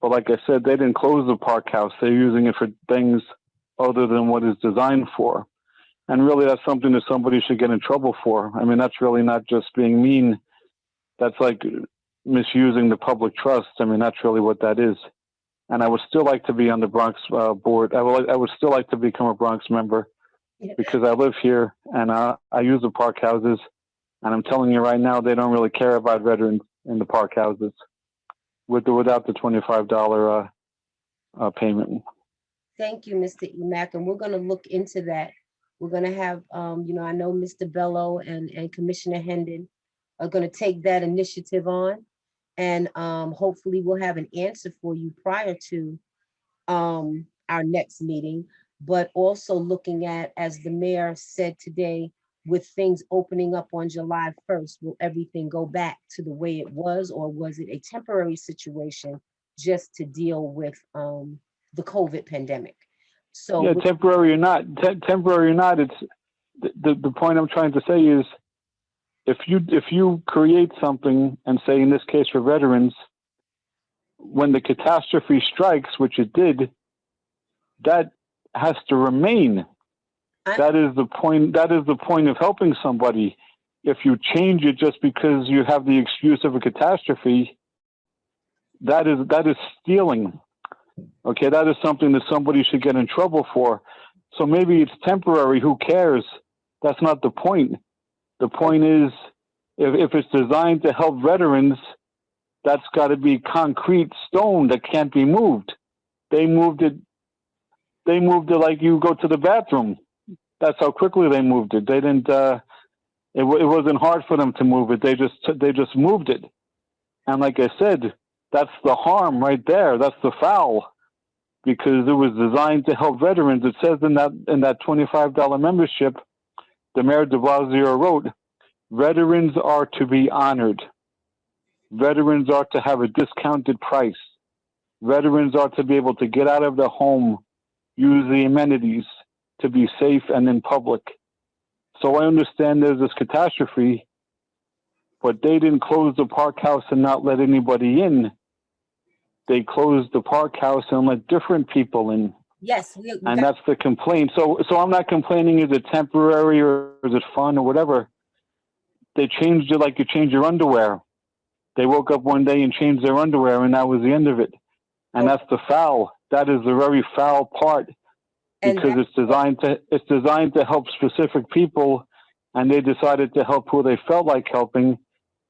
But like I said, they didn't close the park house. They're using it for things other than what it's designed for. And really, that's something that somebody should get in trouble for. I mean, that's really not just being mean. That's like misusing the public trust. I mean, that's really what that is. And I would still like to be on the Bronx board. I would still like to become a Bronx member, because I live here and I use the park houses. And I'm telling you right now, they don't really care about veterans in the park houses without the $25 payment. Thank you, Mr. Emack, and we're going to look into that. We're going to have, I know Mr. Bello and Commissioner Hendon are going to take that initiative on, and hopefully we'll have an answer for you prior to our next meeting. But also looking at, as the mayor said today, with things opening up on July 1st, will everything go back to the way it was, or was it a temporary situation just to deal with the COVID pandemic? So yeah, temporary or not, it's the point I'm trying to say is, if you create something and say, in this case for veterans, when the catastrophe strikes, which it did, that has to remain. That is the point. That is the point of helping somebody. If you change it just because you have the excuse of a catastrophe, that is stealing. Okay, that is something that somebody should get in trouble for. So maybe it's temporary. Who cares? That's not the point. The point is, if it's designed to help veterans, that's got to be concrete stone that can't be moved. They moved it like you go to the bathroom. That's how quickly they moved it. They didn't. It wasn't hard for them to move it. They just moved it. And like I said, that's the harm right there. That's the foul, because it was designed to help veterans. It says in that $25 membership, the Mayor de Blasio wrote, veterans are to be honored. Veterans are to have a discounted price. Veterans are to be able to get out of their home, use the amenities, to be safe and in public. So I understand there's this catastrophe, but they didn't close the park house and not let anybody in. They closed the park house and let different people in. Yes. And that's the complaint. So I'm not complaining, is it temporary or is it fun or whatever. They changed it like you change your underwear. They woke up one day and changed their underwear, and that was the end of it. And that's the foul. That is the very foul part. Because it's designed to help specific people, and they decided to help who they felt like helping.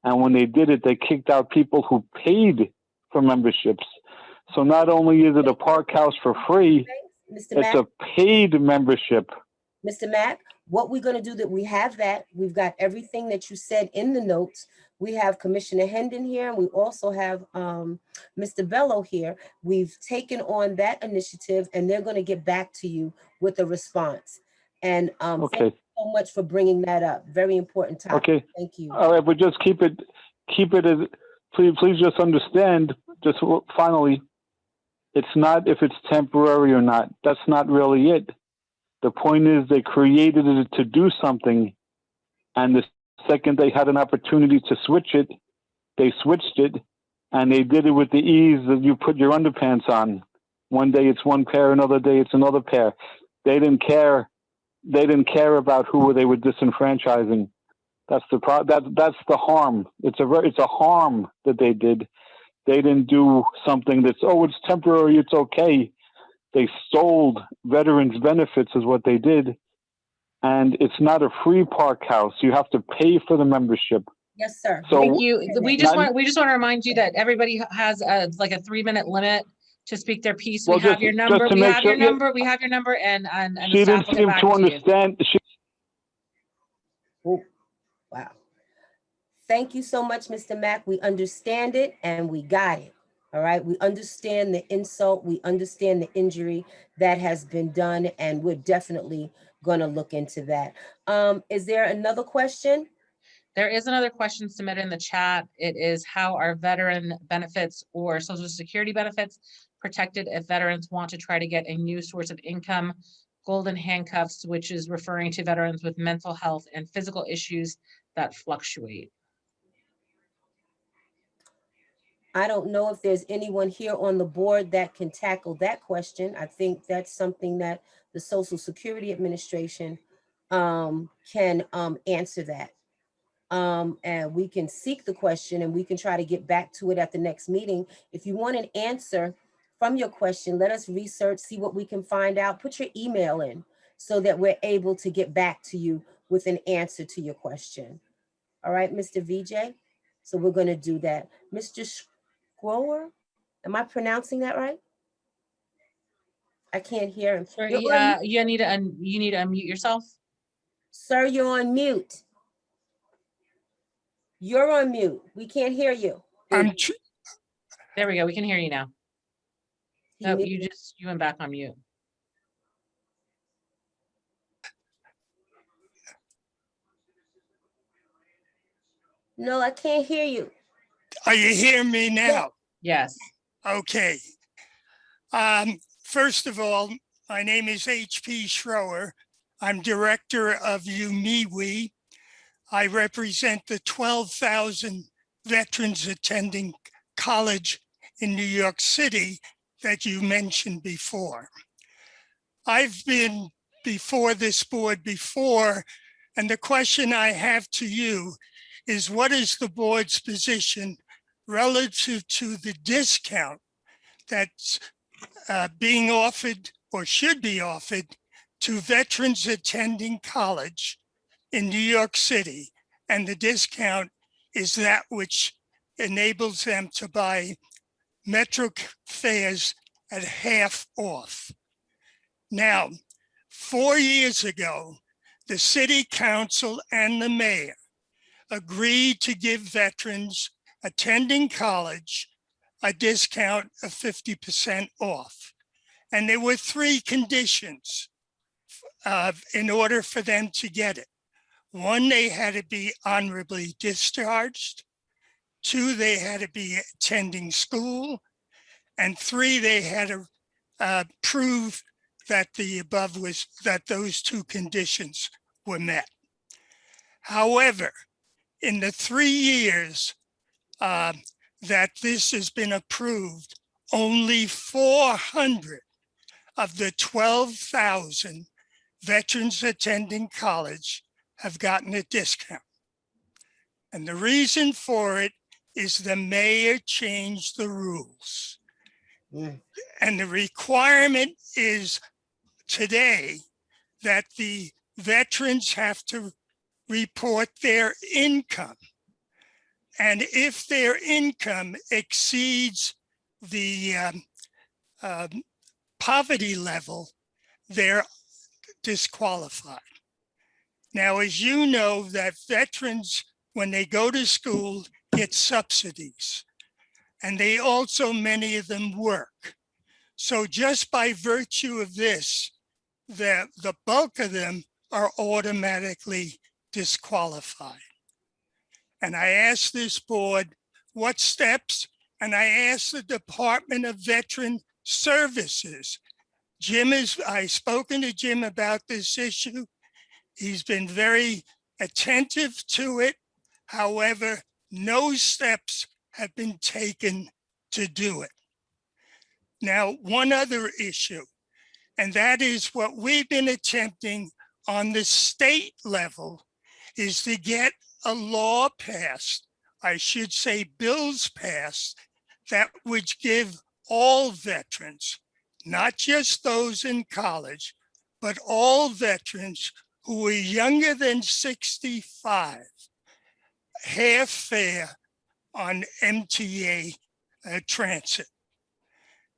And when they did it, they kicked out people who paid for memberships. So not only is it a park house for free, it's a paid membership. Mr. Mack, what we're going to do, that we have that. We've got everything that you said in the notes. We have Commissioner Hendon here, and we also have Mr. Bello here. We've taken on that initiative, and they're going to get back to you with a response. And thank you so much for bringing that up. Very important topic. Okay. Thank you. All right, but just keep it as, please just understand, just finally, it's not if it's temporary or not. That's not really it. The point is they created it to do something, and the second they had an opportunity to switch it, they switched it, and they did it with the ease that you put your underpants on. One day it's one pair, another day it's another pair. They didn't care. They didn't care about who they were disenfranchising. That's that's the harm. It's a harm that they did. They didn't do something that's, oh, it's temporary, it's okay. They stole veterans' benefits is what they did. And it's not a free park house. You have to pay for the membership. Yes, sir. So Thank you. We just Not- want to remind you that everybody has like a 3-minute limit to speak their piece. We Well, have just- your just number. to We make have sure- your number. We have your number, and the she staff didn't will get seem back to to you. understand. Ooh, wow. Thank you so much, Mr. Mack. We understand it and we got it. All right. We understand the insult. We understand the injury that has been done, and we're definitely going to look into that. Is there another question? There is another question submitted in the chat. It is, how are veteran benefits or Social Security benefits protected if veterans want to try to get a new source of income? Golden handcuffs, which is referring to veterans with mental health and physical issues that fluctuate. I don't know if there's anyone here on the board that can tackle that question. I think that's something that the Social Security Administration can answer that. And we can seek the question and we can try to get back to it at the next meeting. If you want an answer from your question, let us research, see what we can find out. Put your email in so that we're able to get back to you with an answer to your question. All right, Mr. VJ? So we're going to do that. Mr. Grower, am I pronouncing that right? I can't hear him. Sir, You're on, you need to unmute yourself. sir, you're on mute. You're on mute. We can't hear you. There we go. We can hear you now. No, He you went back on mute. No, I can't hear you. Are you hearing me now? Yes. Okay. First of all, my name is H.P. Schroer. I'm director of UMIWI. I represent the 12,000 veterans attending college in New York City that you mentioned before. I've been before this board before, and the question I have to you is, what is the board's position relative to the discount that's being offered or should be offered to veterans attending college in New York City? And the discount is that which enables them to buy Metro fares at half off. Now, 4 years ago, the city council and the mayor agreed to give veterans attending college a discount of 50% off. And there were 3 conditions in order for them to get it. 1, they had to be honorably discharged. 2, they had to be attending school. And 3, they had to prove that that those 2 conditions were met. However, in the 3 years that this has been approved, only 400 of the 12,000 veterans attending college have gotten a discount. And the reason for it is the mayor changed the rules. And the requirement is today that the veterans have to report their income. And if their income exceeds the poverty level, they're disqualified. Now, as you know, that veterans, when they go to school, get subsidies. And they also, many of them work. So just by virtue of this, the bulk of them are automatically disqualified. And I asked this board what steps, and I asked the Department of Veteran Services I've spoken to Jim about this issue. He's been very attentive to it. However, no steps have been taken to do it. Now, one other issue, and that is what we've been attempting on the state level, is to get a law passed, I should say bills passed, that would give all veterans, not just those in college, but all veterans who are younger than 65, half fare on MTA transit.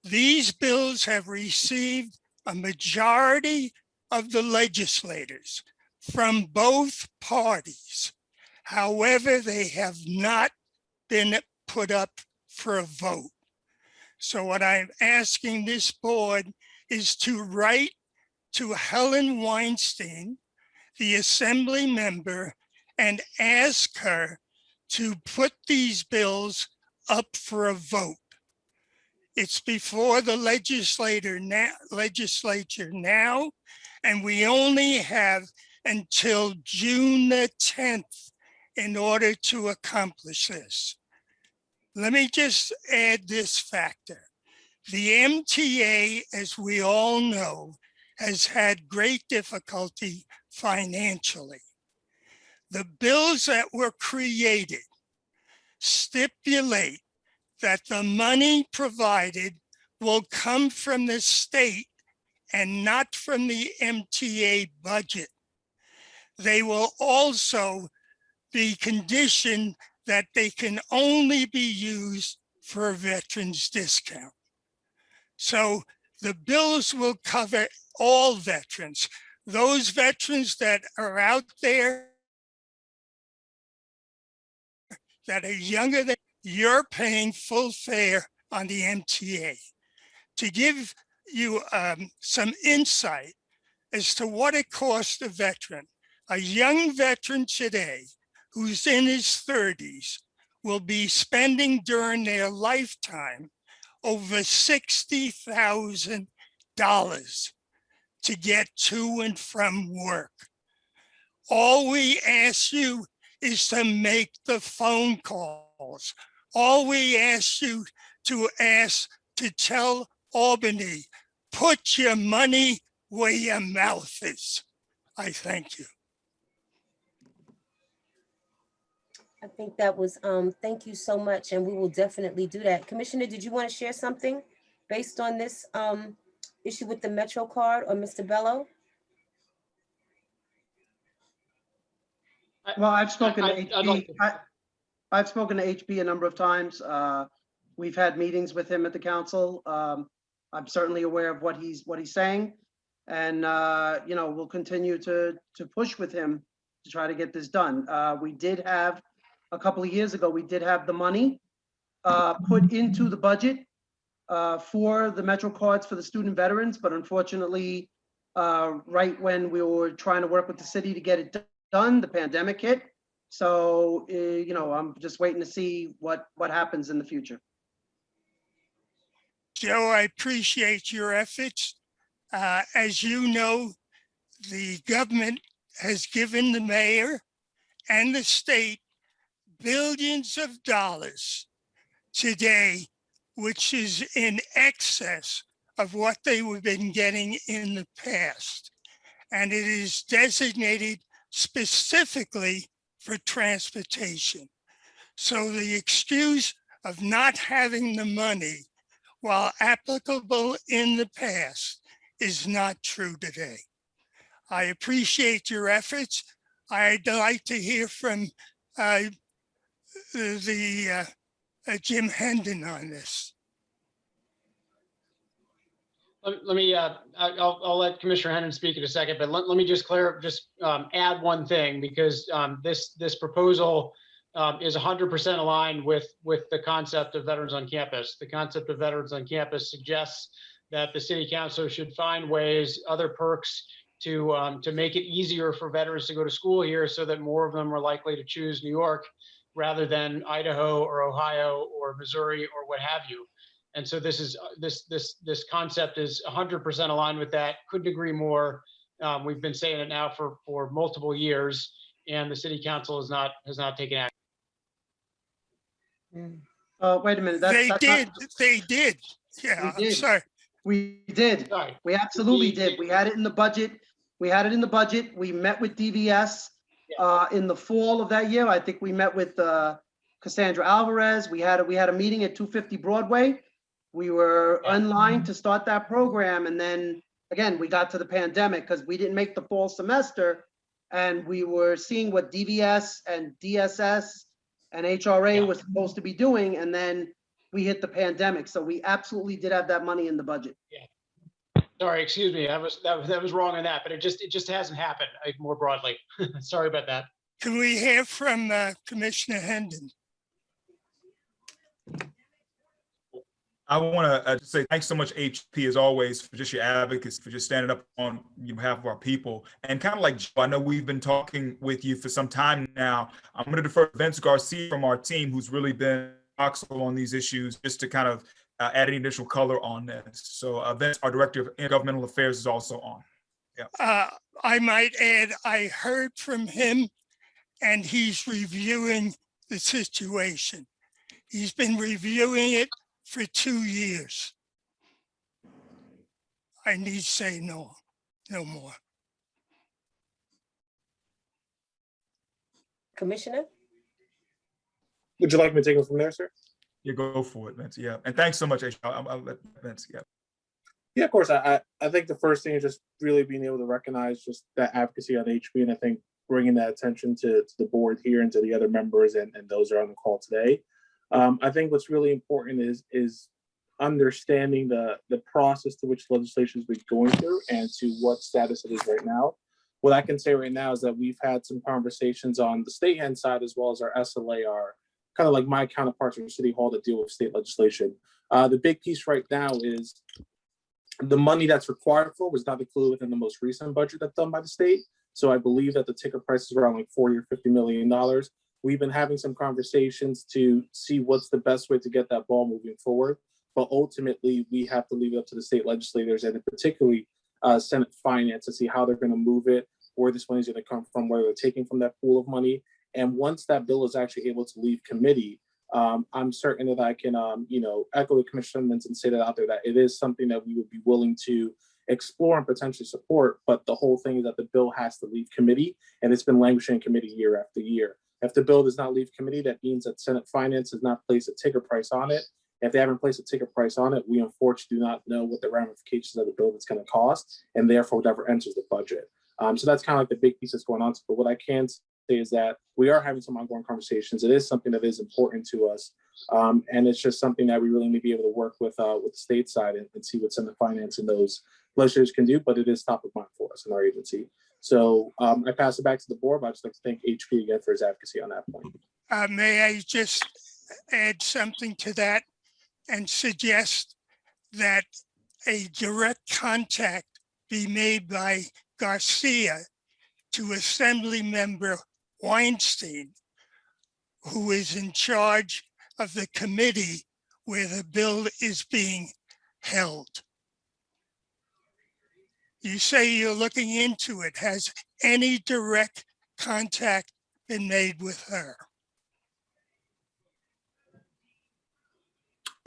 These bills have received a majority of the legislators from both parties. However, they have not been put up for a vote. So what I'm asking this board is to write to Helen Weinstein, the assembly member, and ask her to put these bills up for a vote. It's before the legislature now, and we only have until June the 10th in order to accomplish this. Let me just add this factor. The MTA, as we all know, has had great difficulty financially. The bills that were created stipulate that the money provided will come from the state and not from the MTA budget. They will also be conditioned that they can only be used for a veterans discount. So the bills will cover all veterans. Those veterans that are out there that are younger than you're paying full fare on the MTA. To give you some insight as to what it costs a veteran, a young veteran today who's in his 30s will be spending during their lifetime over $60,000 to get to and from work. All we ask you is to make the phone calls. All we ask you to tell Albany, put your money where your mouth is. I thank you. I think that was, thank you so much, and we will definitely do that. Commissioner, did you want to share something based on this issue with the Metro card, or Mr. Bello? Well, I've spoken to HB. I've spoken to HB a number of times. We've had meetings with him at the council. I'm certainly aware of what he's saying, and you know, we'll continue to push with him to try to get this done. We did have a couple of years ago, we did have the money put into the budget for the Metro cards for the student veterans, but unfortunately, right when we were trying to work with the city to get it done, the pandemic hit. So, you know, I'm just waiting to see what happens in the future. Joe, I appreciate your efforts. As you know, the government has given the mayor and the state billions of dollars today, which is in excess of what they have been getting in the past. And it is designated specifically for transportation. So the excuse of not having the money, while applicable in the past, is not true today. I appreciate your efforts. I'd like to hear from Jim Hendon on this. Let me, I'll let Commissioner Hendon speak in a second, but let me just add one thing, because this proposal is 100% aligned with the concept of veterans on campus. The concept of veterans on campus suggests that the city council should find ways, other perks to make it easier for veterans to go to school here, so that more of them are likely to choose New York rather than Idaho or Ohio or Missouri or what have you. And so this concept is 100% aligned with that. Couldn't agree more. We've been saying it now for multiple years, and the city council has not taken action. Wait a minute. They did. Yeah, We I'm did. sorry. We did. Sorry. We absolutely did. We had it in the budget. We met with DVS in the fall of that year. I think we met with Cassandra Alvarez. We had a meeting at 250 Broadway. We were in line to start that program, and then again we got to the pandemic because we didn't make the fall semester, and we were seeing what DVS and DSS and HRA was supposed to be doing, and then we hit the pandemic. So we absolutely did have that money in the budget. Sorry, excuse me. That was wrong on that, but it just hasn't happened more broadly. Sorry about that. Can we hear from Commissioner Hendon? I want to say thanks so much, HP, as always, for just your advocacy, for just standing up on behalf of our people. And kind of like Joe, I know we've been talking with you for some time now. I'm going to defer to Vince Garcia from our team, who's really been voxel on these issues, just to kind of add any additional color on this. So Vince, our Director of Intergovernmental Affairs, is also on. Yeah. I might add, I heard from him, and he's reviewing the situation. He's been reviewing it for 2 years. I need say no more. Commissioner? Would you like me to take it from there, sir? You go for it, Vince. Yeah. And thanks so much, HP. I'll let Vince, yeah. Yeah, of course. I think the first thing is just really being able to recognize just that advocacy on HP, and I think bringing that attention to the board here and to the other members and those that are on the call today. I think what's really important is understanding the process to which legislation has been going through and to what status it is right now. What I can say right now is that we've had some conversations on the state hand side as well as our SLA, are kind of like my counterparts from City Hall that deal with state legislation. The big piece right now is the money that's required for was not included within the most recent budget that's done by the state. So I believe that the ticket price is around like $40 or $50 million. We've been having some conversations to see what's the best way to get that ball moving forward. But ultimately, we have to leave it up to the state legislators and particularly Senate Finance to see how they're going to move it, where this money is going to come from, where they're taking from that pool of money. And once that bill is actually able to leave committee, I'm certain that I can, echo the commissioners and say that out there that it is something that we would be willing to explore and potentially support. But the whole thing is that the bill has to leave committee, and it's been languishing in committee year after year. If the bill does not leave committee, that means that Senate Finance has not placed a ticket price on it. If they haven't placed a ticket price on it, we unfortunately do not know what the ramifications of the bill is going to cost, and therefore whatever enters the budget. So that's kind of like the big piece that's going on. But what I can say is that we are having some ongoing conversations. It is something that is important to us. And it's just something that we really need to be able to work with the state side and see what Senate Finance and those legislators can do, but it is top of mind for us in our agency. So I pass it back to the board, but I'd just like to thank HP again for his advocacy on that point. May I just add something to that and suggest that a direct contact be made by Garcia to Assembly Member Weinstein, who is in charge of the committee where the bill is being held. You say you're looking into it. Has any direct contact been made with her?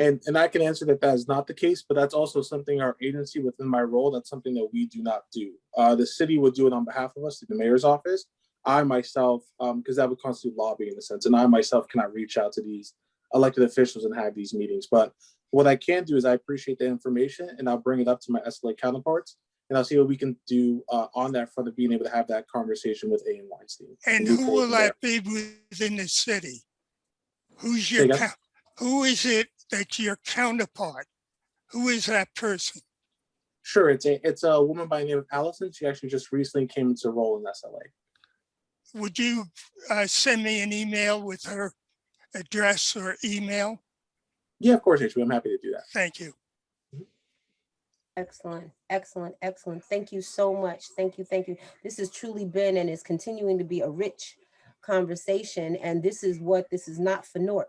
And I can answer that is not the case, but that's also something our agency within my role, that's something that we do not do. The city would do it on behalf of us through the mayor's office. I myself, because that would constitute lobbying in a sense, and I myself cannot reach out to these elected officials and have these meetings. But what I can do is I appreciate the information and I'll bring it up to my SLA counterparts and I'll see what we can do on that front of being able to have that conversation with A.M. Weinstein. And who will that be within the city? Who's your who is it that's your counterpart? Who is that person? Sure, it's a woman by the name of Allison. She actually just recently came into role in SLA. Would you send me an email with her address or email? Yeah, of course, HP. I'm happy to do that. Thank you. Excellent, excellent, excellent. Thank you so much. Thank you, thank you. This has truly been and is continuing to be a rich conversation. And this is not for naught.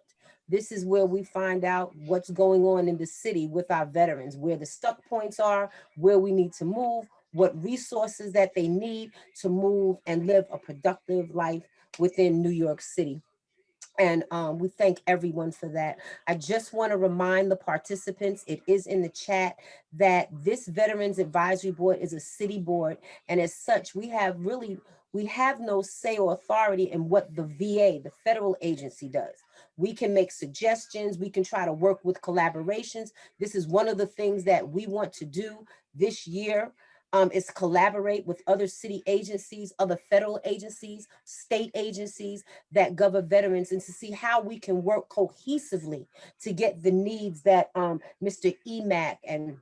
This is where we find out what's going on in the city with our veterans, where the stuck points are, where we need to move, what resources that they need to move and live a productive life within New York City. And we thank everyone for that. I just want to remind the participants, it is in the chat, that this Veterans Advisory Board is a city board. And as such, we have no say or authority in what the VA, the federal agency, does. We can make suggestions. We can try to work with collaborations. This is one of the things that we want to do this year. Is collaborate with other city agencies, other federal agencies, state agencies that govern veterans, and to see how we can work cohesively to get the needs that Mr. Emack and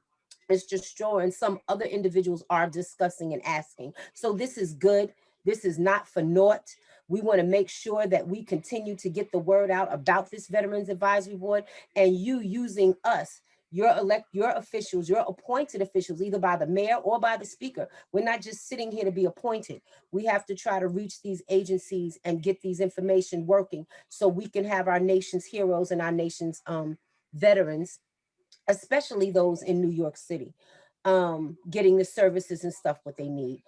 Mr. Stroh and some other individuals are discussing and asking. So this is good. This is not for naught. We want to make sure that we continue to get the word out about this Veterans Advisory Board, and you using us, your officials, your appointed officials, either by the mayor or by the speaker. We're not just sitting here to be appointed. We have to try to reach these agencies and get these information working so we can have our nation's heroes and our nation's veterans, especially those in New York City, getting the services and stuff what they need.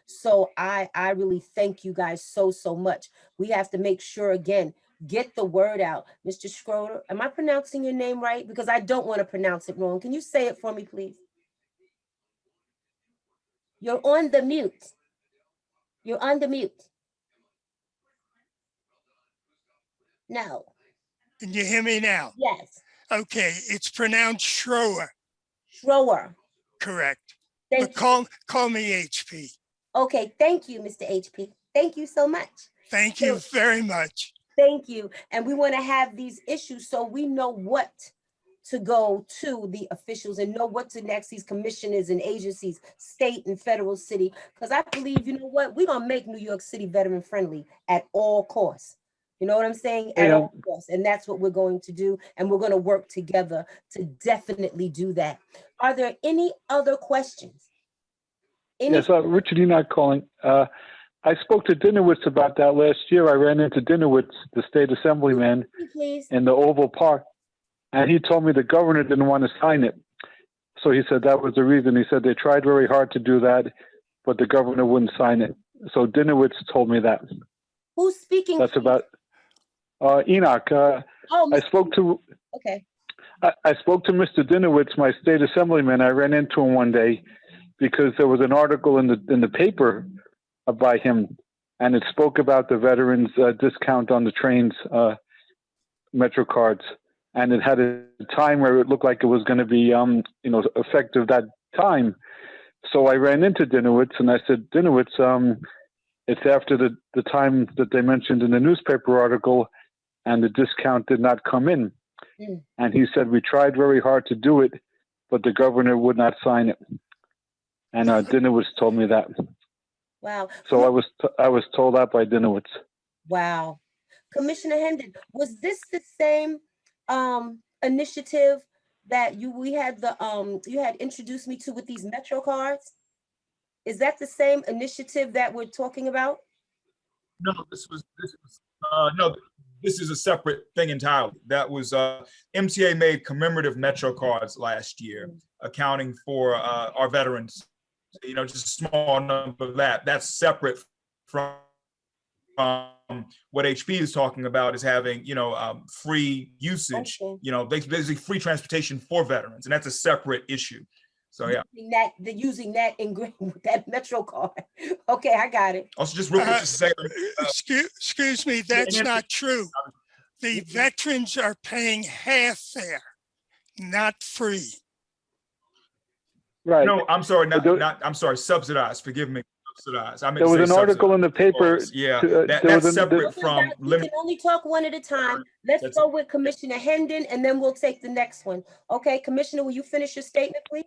So I really thank you guys so much. We have to make sure, again, get the word out. Mr. Schroeder, am I pronouncing your name right? Because I don't want to pronounce it wrong. Can you say it for me, please? You're on the mute. You're on the mute. No. Can you hear me now? Yes. Okay, it's pronounced Schroer. Schroer. Correct. Thank But call me HP. Okay, thank you, Mr. HP. Thank you so much. Thank you very much. Thank you. And we want to have these issues so we know what to go to the officials and know what to next, these commissioners and agencies, state and federal, city. Because I believe, you know what, we're going to make New York City veteran friendly at all costs. You know what I'm saying? At all costs. And that's what we're going to do. And we're going to work together to definitely do that. Are there any other questions? Yes, Richard Enoch calling. I spoke to Dinowitz about that last year. I ran into Dinowitz, the state assemblyman, in the Oval Park, and he told me the governor didn't want to sign it. So he said that was the reason. He said they tried very hard to do that, but the governor wouldn't sign it. So Dinowitz told me that. Who's speaking? That's about Enoch. I spoke to. Okay. I spoke to Mr. Dinowitz, my state assemblyman. I ran into him one day because there was an article in the paper by him, and it spoke about the veterans discount on the trains, Metro cards, and it had a time where it looked like it was going to be, effective that time. So I ran into Dinowitz and I said, Dinowitz, it's after the time that they mentioned in the newspaper article, and the discount did not come in. And he said, we tried very hard to do it, but the governor would not sign it. And Dinowitz told me that. Wow. So I was told that by Dinowitz. Wow. Commissioner Hendon, was this the same initiative that you had introduced me to with these Metro cards? Is that the same initiative that we're talking about? No, this is a separate thing entirely. That was MTA made commemorative Metro cards last year, accounting for our veterans. Just a small number of that. That's separate from what HP is talking about, is having free usage. Basically free transportation for veterans, and that's a separate issue. So yeah, using that that Metro card. Okay, I got it. Also, just real quick to say, excuse me, that's not true. The veterans are paying half fare, not free. Right. No, I'm sorry, I'm sorry, subsidized. Forgive me, subsidized. I meant there was an article in the paper. Yeah, that's separate from. We can only talk one at a time. Let's go with Commissioner Hendon, and then we'll take the next one. Okay, Commissioner, will you finish your statement, please?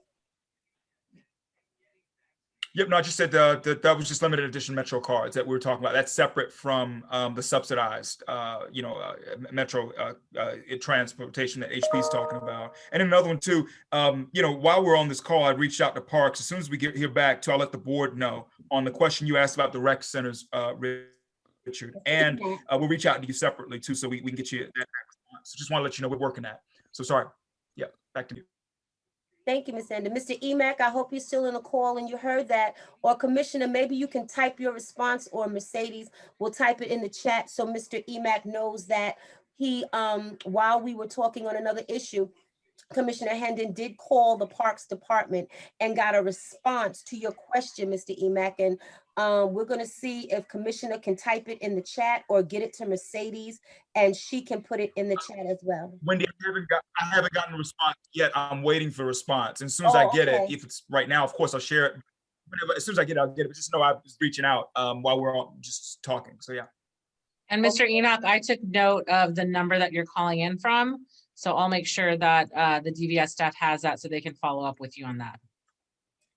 Yep, no, I just said that was just limited edition Metro cards that we were talking about. That's separate from the subsidized, Metro transportation that HP is talking about. And another one too, while we're on this call, I reached out to Parks. As soon as we get here back, I'll let the board know on the question you asked about the rec centers, Richard. And we'll reach out to you separately too, so we can get you that. So just want to let you know we're working at. So sorry. Yeah, back to you. Thank you, Ms. Ender. Mr. Emack, I hope you're still in the call and you heard that. Or Commissioner, maybe you can type your response, or Mercedes will type it in the chat so Mr. Emack knows that he, while we were talking on another issue, Commissioner Hendon did call the Parks Department and got a response to your question, Mr. Emack. And we're going to see if Commissioner can type it in the chat or get it to Mercedes and she can put it in the chat as well. Wendy, I haven't gotten a response yet. I'm waiting for a response. And as soon as I get it, if it's right now, of course, I'll share it. Whenever, as soon as I get it, I'll get it. But just know I was reaching out while we're all just talking. So yeah. And Mr. Enoch, I took note of the number that you're calling in from. So I'll make sure that the DVS staff has that so they can follow up with you on that.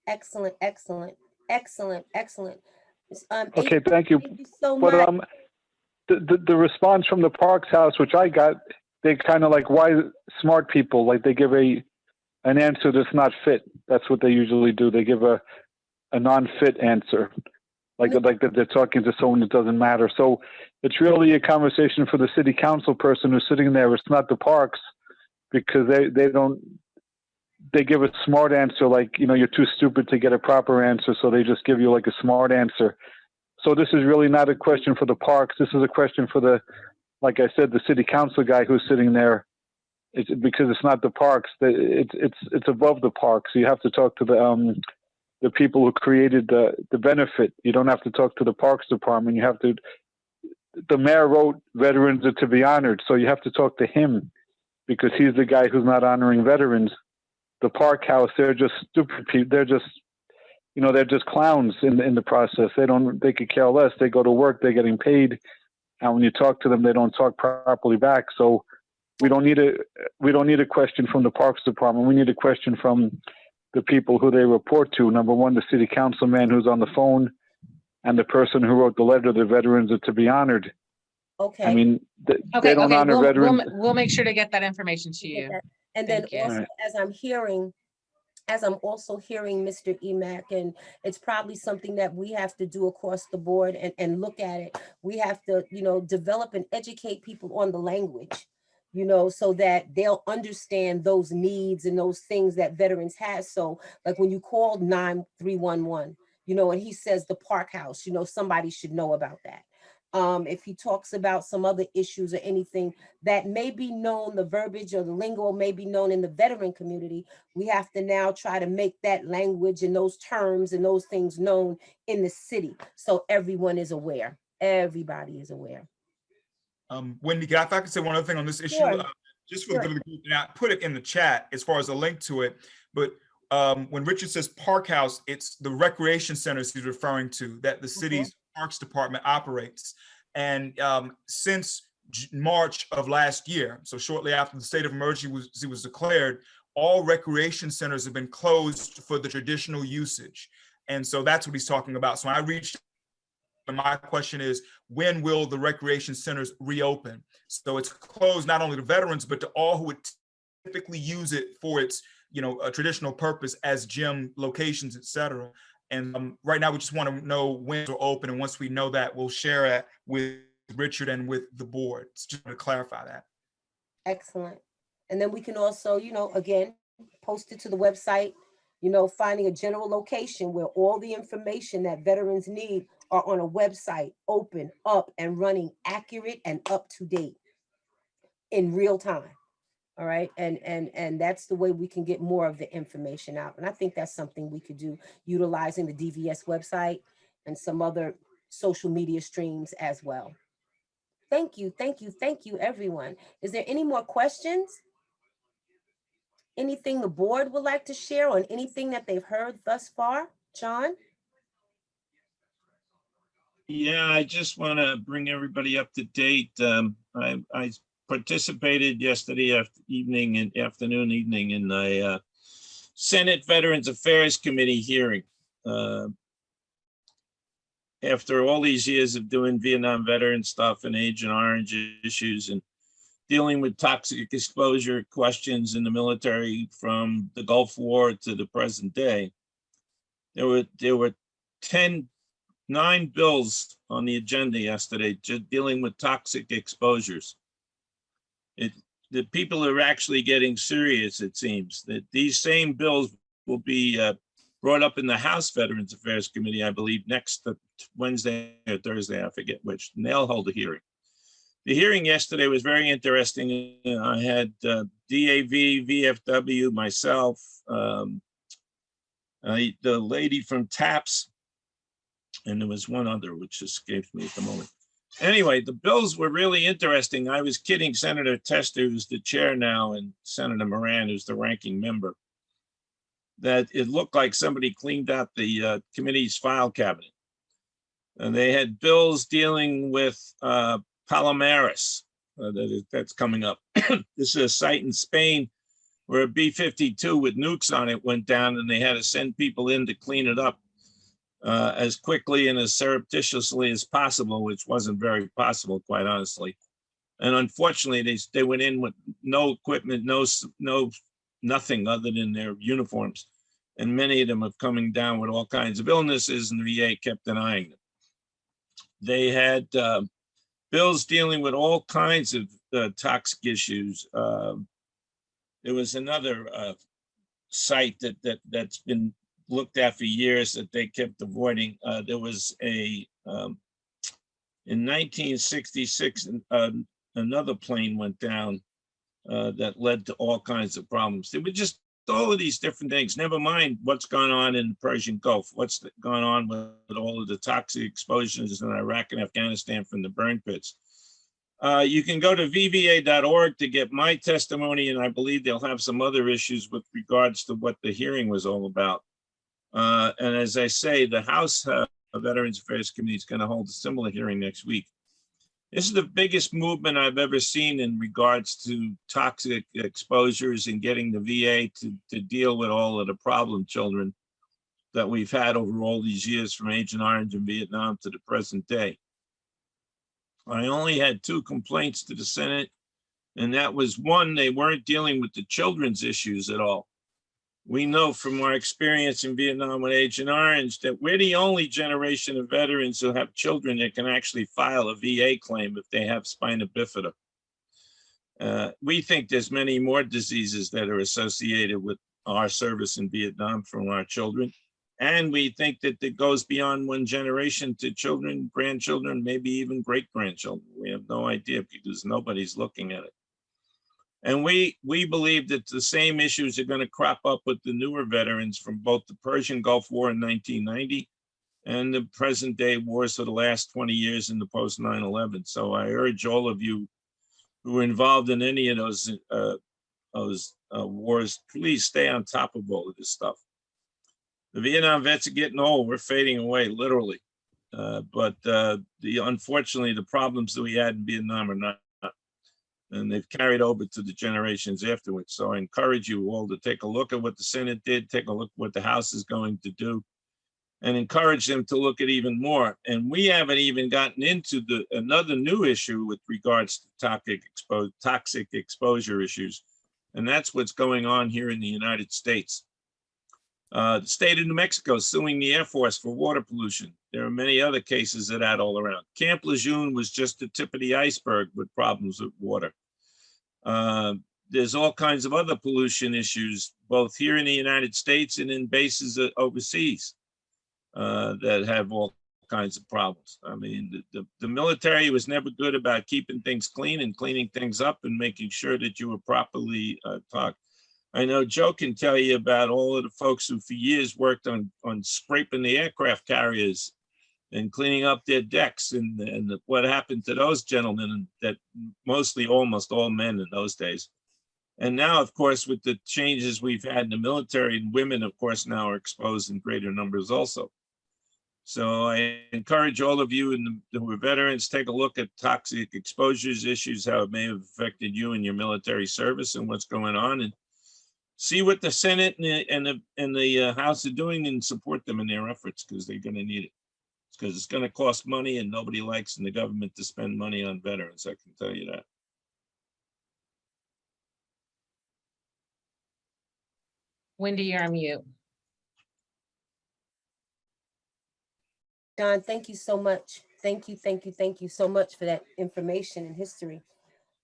Excellent, excellent, excellent, excellent. Okay, thank you. Thank you so But much. the response from the Parks House, which I got, they kind of like, why smart people, like they give an answer that's not fit. That's what they usually do. They give a non-fit answer, like that they're talking to someone that doesn't matter. So it's really a conversation for the city council person who's sitting there. It's not the Parks, because they give a smart answer, like, you're too stupid to get a proper answer. So they just give you like a smart answer. So this is really not a question for the Parks. This is a question for like I said, the city council guy who's sitting there. It's because it's not the Parks. It's above the Parks. So you have to talk to the people who created the benefit. You don't have to talk to the Parks Department. You have to. The mayor wrote veterans are to be honored, so you have to talk to him, because he's the guy who's not honoring veterans. The Park House, they're just stupid people. They're just, they're just clowns in the process. They could care less. They go to work, they're getting paid, and when you talk to them, they don't talk properly back. So we don't need a question from the Parks Department. We need a question from the people who they report to. Number one, the city councilman who's on the phone, and the person who wrote the letter, the veterans are to be honored. Okay. I mean, they don't honor veterans. We'll make sure to get that information to you. And then also, Right. as I'm also hearing Mr. Emack, and it's probably something that we have to do across the board and look at it. We have to, develop and educate people on the language, so that they'll understand those needs and those things that veterans have. So like when you called 9311, and he says the Park House, somebody should know about that. If he talks about some other issues or anything that may be known, the verbiage or the lingo may be known in the veteran community, we have to now try to make that language and those terms and those things known in the city, so everyone is aware. Everybody is aware. Wendy, if I could say one other thing on this issue, Sure. just for the good of the group, and I put it in the chat as far as a link to it, but when Richard says Park House, it's the recreation centers he's referring to that the city's Parks Department operates. And since March of last year, so shortly after the state of emergency was declared, all recreation centers have been closed for the traditional usage. And so that's what he's talking about. So when I reached, my question is, when will the recreation centers reopen? So it's closed not only to veterans, but to all who would typically use it for its a traditional purpose as gym locations, et cetera. And right now we just want to know when they're open. And once we know that, we'll share it with Richard and with the board. Just to clarify that. Excellent. And then we can also, again, post it to the website, finding a general location where all the information that veterans need are on a website, open, up and running, accurate and up to date in real time. All right. And that's the way we can get more of the information out. And I think that's something we could do, utilizing the DVS website and some other social media streams as well. Thank you. Thank you. Thank you, everyone. Is there any more questions? Anything the board would like to share on anything that they've heard thus far? John? Yeah, I just want to bring everybody up to date. I participated yesterday afternoon in a Senate Veterans Affairs Committee hearing. After all these years of doing Vietnam veteran stuff and Agent Orange issues and dealing with toxic exposure questions in the military from the Gulf War to the present day, there were 9 bills on the agenda yesterday just dealing with toxic exposures. the people are actually getting serious, it seems, that these same bills will be brought up in the House Veterans Affairs Committee, I believe, next Wednesday or Thursday, I forget which, and they'll hold a hearing. The hearing yesterday was very interesting. I had DAV, VFW, myself, the lady from TAPS, and there was one other which escapes me at the moment. Anyway, the bills were really interesting. I was kidding Senator Tester, who's the chair now, and Senator Moran, who's the ranking member, that it looked like somebody cleaned out the committee's file cabinet. And they had bills dealing with Palomares, that's coming up. This is a site in Spain where a B-52 with nukes on it went down, and they had to send people in to clean it up as quickly and as surreptitiously as possible, which wasn't very possible, quite honestly. And unfortunately, they went in with no equipment, nothing other than their uniforms. And many of them are coming down with all kinds of illnesses, and the VA kept denying them. They had bills dealing with all kinds of toxic issues. There was another site that's been looked at for years that they kept avoiding. There was in 1966, another plane went down that led to all kinds of problems. They were just all of these different things, never mind what's going on in the Persian Gulf, what's going on with all of the toxic exposures in Iraq and Afghanistan from the burn pits. You can go to vva.org to get my testimony, and I believe they'll have some other issues with regards to what the hearing was all about. And as I say, the House Veterans Affairs Committee is going to hold a similar hearing next week. This is the biggest movement I've ever seen in regards to toxic exposures and getting the VA to deal with all of the problem children that we've had over all these years from Agent Orange in Vietnam to the present day. I only had 2 complaints to the Senate, and that was one, they weren't dealing with the children's issues at all. We know from our experience in Vietnam with Agent Orange that we're the only generation of veterans who have children that can actually file a VA claim if they have spina bifida. We think there's many more diseases that are associated with our service in Vietnam from our children. And we think that it goes beyond one generation to children, grandchildren, maybe even great-grandchildren. We have no idea because nobody's looking at it. And we believe that the same issues are going to crop up with the newer veterans from both the Persian Gulf War in 1990 and the present day wars for the last 20 years in the post 9/11. So I urge all of you who are involved in any of those wars, please stay on top of all of this stuff. The Vietnam vets are getting old. We're fading away, literally. Unfortunately, the problems that we had in Vietnam are not. And they've carried over to the generations afterwards. So I encourage you all to take a look at what the Senate did, take a look at what the House is going to do, and encourage them to look at even more. And we haven't even gotten into another new issue with regards to toxic exposure issues. And that's what's going on here in the United States. The state of New Mexico is suing the Air Force for water pollution. There are many other cases of that all around. Camp Lejeune was just the tip of the iceberg with problems with water. There's all kinds of other pollution issues, both here in the United States and in bases overseas that have all kinds of problems. I mean, the military was never good about keeping things clean and cleaning things up and making sure that you were properly taught. I know Joe can tell you about all of the folks who for years worked on scraping the aircraft carriers and cleaning up their decks and what happened to those gentlemen that mostly almost all men in those days. And now, of course, with the changes we've had in the military, and women, of course, now are exposed in greater numbers also. So I encourage all of you who are veterans, take a look at toxic exposures issues, how it may have affected you in your military service and what's going on, and see what the Senate and the House are doing and support them in their efforts, because they're going to need it. Because it's going to cost money, and nobody likes in the government to spend money on veterans, I can tell you that. Wendy, you're on mute. Don, thank you so much. Thank you so much for that information and history.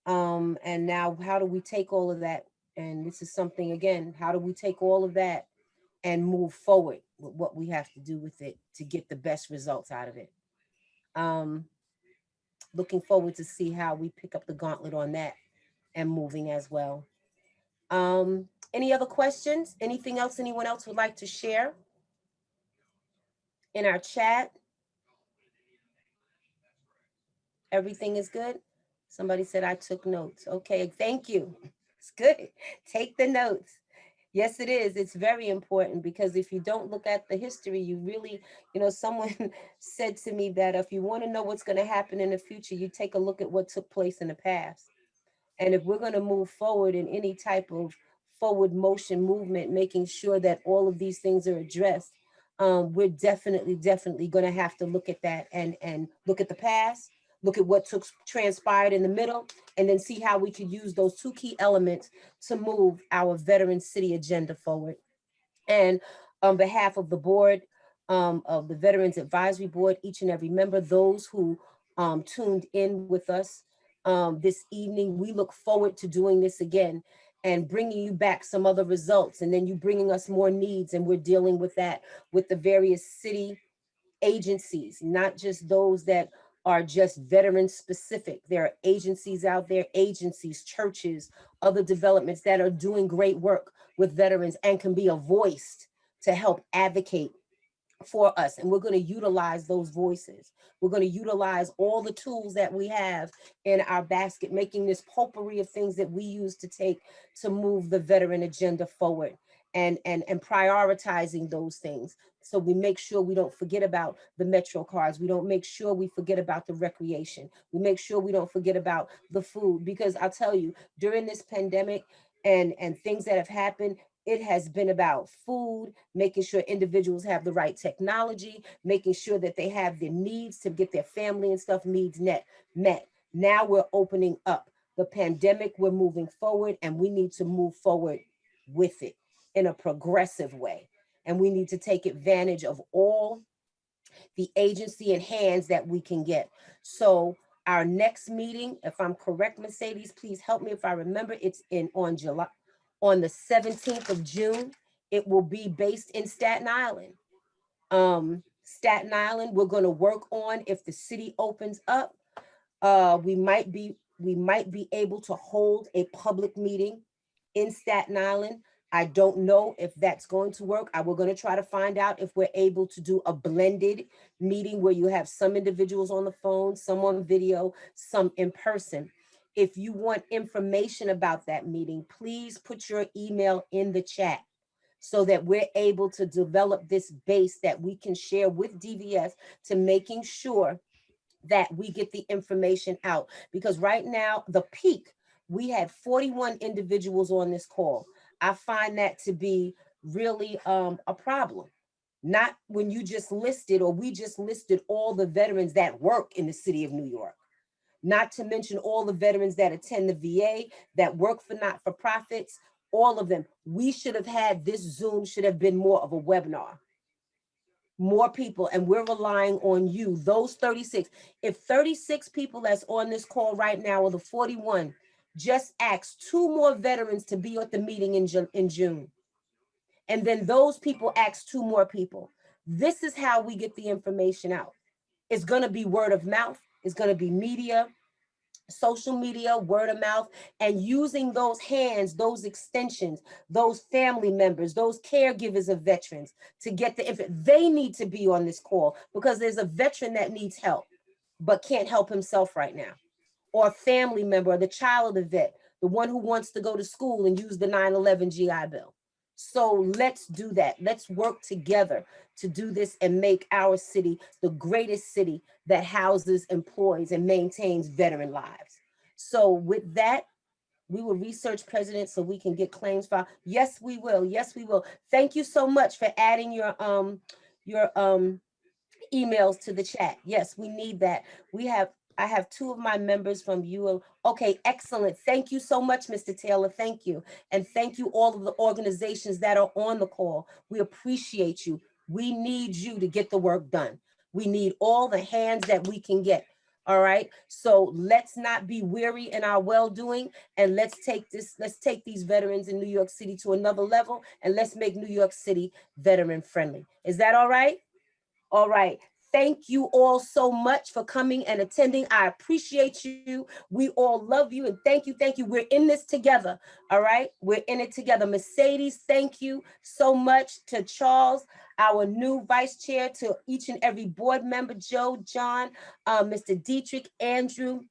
And now how do we take all of that? And this is something, again, how do we take all of that and move forward with what we have to do with it to get the best results out of it? Looking forward to see how we pick up the gauntlet on that and moving as well. Any other questions? Anything else anyone else would like to share in our chat? Everything is good? Somebody said I took notes. Okay, thank you. It's good. Take the notes. Yes, it is. It's very important because if you don't look at the history, you really, someone said to me that if you want to know what's going to happen in the future, you take a look at what took place in the past. And if we're going to move forward in any type of forward motion movement, making sure that all of these things are addressed, we're definitely going to have to look at that and look at the past, look at what transpired in the middle, and then see how we could use those two key elements to move our veteran city agenda forward. And on behalf of the board, of the Veterans Advisory Board, each and every member, those who tuned in with us this evening, we look forward to doing this again and bringing you back some other results, and then you bringing us more needs, and we're dealing with that with the various city agencies, not just those that are just veteran specific. There are agencies out there, churches, other developments that are doing great work with veterans and can be a voice to help advocate for us. And we're going to utilize those voices. We're going to utilize all the tools that we have in our basket, making this potpourri of things that we use to move the veteran agenda forward, and prioritizing those things. So we make sure we don't forget about the Metro cards. We don't make sure we forget about the recreation. We make sure we don't forget about the food, because I'll tell you, during this pandemic and things that have happened, it has been about food, making sure individuals have the right technology, making sure that they have their needs to get their family and stuff needs met. Now we're opening up the pandemic. We're moving forward, and we need to move forward with it in a progressive way. And we need to take advantage of all the agency and hands that we can get. So our next meeting, if I'm correct, Mercedes, please help me if I remember, it's on the 17th of June. It will be based in Staten Island. Staten Island, we're going to work on, if the city opens up, we might be able to hold a public meeting in Staten Island. I don't know if that's going to work. We're going to try to find out if we're able to do a blended meeting where you have some individuals on the phone, some on video, some in person. If you want information about that meeting, please put your email in the chat so that we're able to develop this base that we can share with DVS to making sure that we get the information out. Because right now, the peak, we had 41 individuals on this call. I find that to be really a problem. Not when you just listed, or we just listed all the veterans that work in the city of New York. Not to mention all the veterans that attend the VA, that work for not-for-profits, all of them. We should have had this Zoom, should have been more of a webinar. More people, and we're relying on you, those 36. If 36 people that's on this call right now, or the 41, just ask 2 more veterans to be at the meeting in June. And then those people ask 2 more people. This is how we get the information out. It's going to be word of mouth. It's going to be media, social media, word of mouth, and using those hands, those extensions, those family members, those caregivers of veterans to get the info. They need to be on this call, because there's a veteran that needs help but can't help himself right now, or a family member, or the child of the vet, the one who wants to go to school and use the 9/11 GI Bill. So let's do that. Let's work together to do this and make our city the greatest city that houses, employs, and maintains veteran lives. So with that, we will research president so we can get claims filed. Yes, we will. Yes, we will. Thank you so much for adding your emails to the chat. Yes, we need that. I have 2 of my members from UL. Okay, excellent. Thank you so much, Mr. Taylor. Thank you. And thank you all of the organizations that are on the call. We appreciate you. We need you to get the work done. We need all the hands that we can get. All right. So let's not be weary in our well-doing, and let's take these veterans in New York City to another level, and let's make New York City veteran friendly. Is that all right? All right. Thank you all so much for coming and attending. I appreciate you. We all love you, and thank you. Thank you. We're in this together. All right. We're in it together. Mercedes, thank you so much. To Charles, our new vice chair, to each and every board member, Joe, John, Mr. Dietrich, Andrew.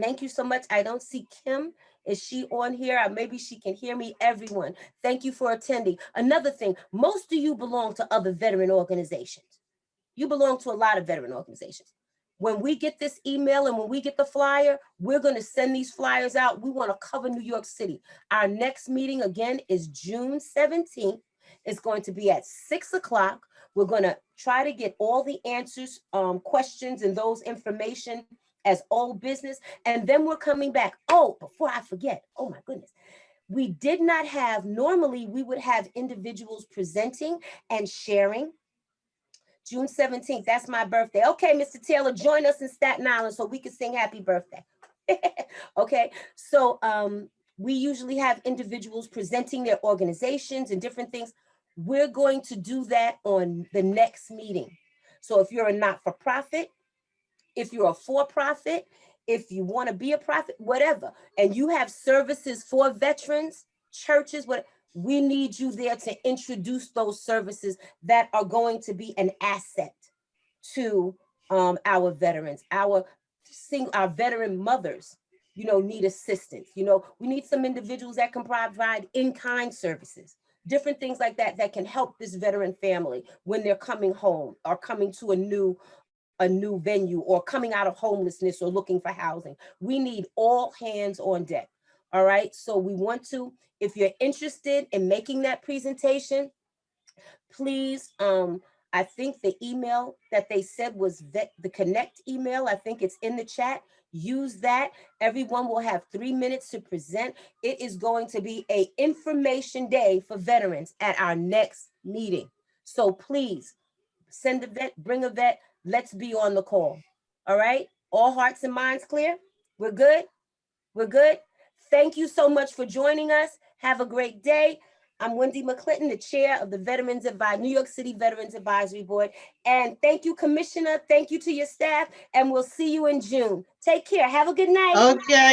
Thank you so much. I don't see Kim. Is she on here? Maybe she can hear me. Everyone, thank you for attending. Another thing, most of you belong to other veteran organizations. You belong to a lot of veteran organizations. When we get this email and when we get the flyer, we're going to send these flyers out. We want to cover New York City. Our next meeting again is June 17th. It's going to be at 6 o'clock. We're going to try to get all the answers, questions, and those information as old business. And then we're coming back. Oh, before I forget, oh my goodness. We did not have, normally we would have individuals presenting and sharing. June 17th, that's my birthday. Okay, Mr. Taylor, join us in Staten Island so we can sing happy birthday. Okay, so we usually have individuals presenting their organizations and different things. We're going to do that on the next meeting. So if you're a not-for-profit, if you're a for-profit, if you want to be a profit, whatever, and you have services for veterans, churches, what, we need you there to introduce those services that are going to be an asset to our veterans, our veteran mothers, need assistance. We need some individuals that can provide in-kind services, different things like that, that can help this veteran family when they're coming home or coming to a new venue or coming out of homelessness or looking for housing. We need all hands on deck. All right. So we want to, if you're interested in making that presentation, please, I think the email that they said was the Connect email. I think it's in the chat. Use that. Everyone will have 3 minutes to present. It is going to be an information day for veterans at our next meeting. So please send a vet, bring a vet. Let's be on the call. All right. All hearts and minds clear? We're good. We're good. Thank you so much for joining us. Have a great day. I'm Wendy McClinton, the chair of the New York City Veterans Advisory Board. And thank you, Commissioner. Thank you to your staff. And we'll see you in June. Take care. Have a good night. Okay.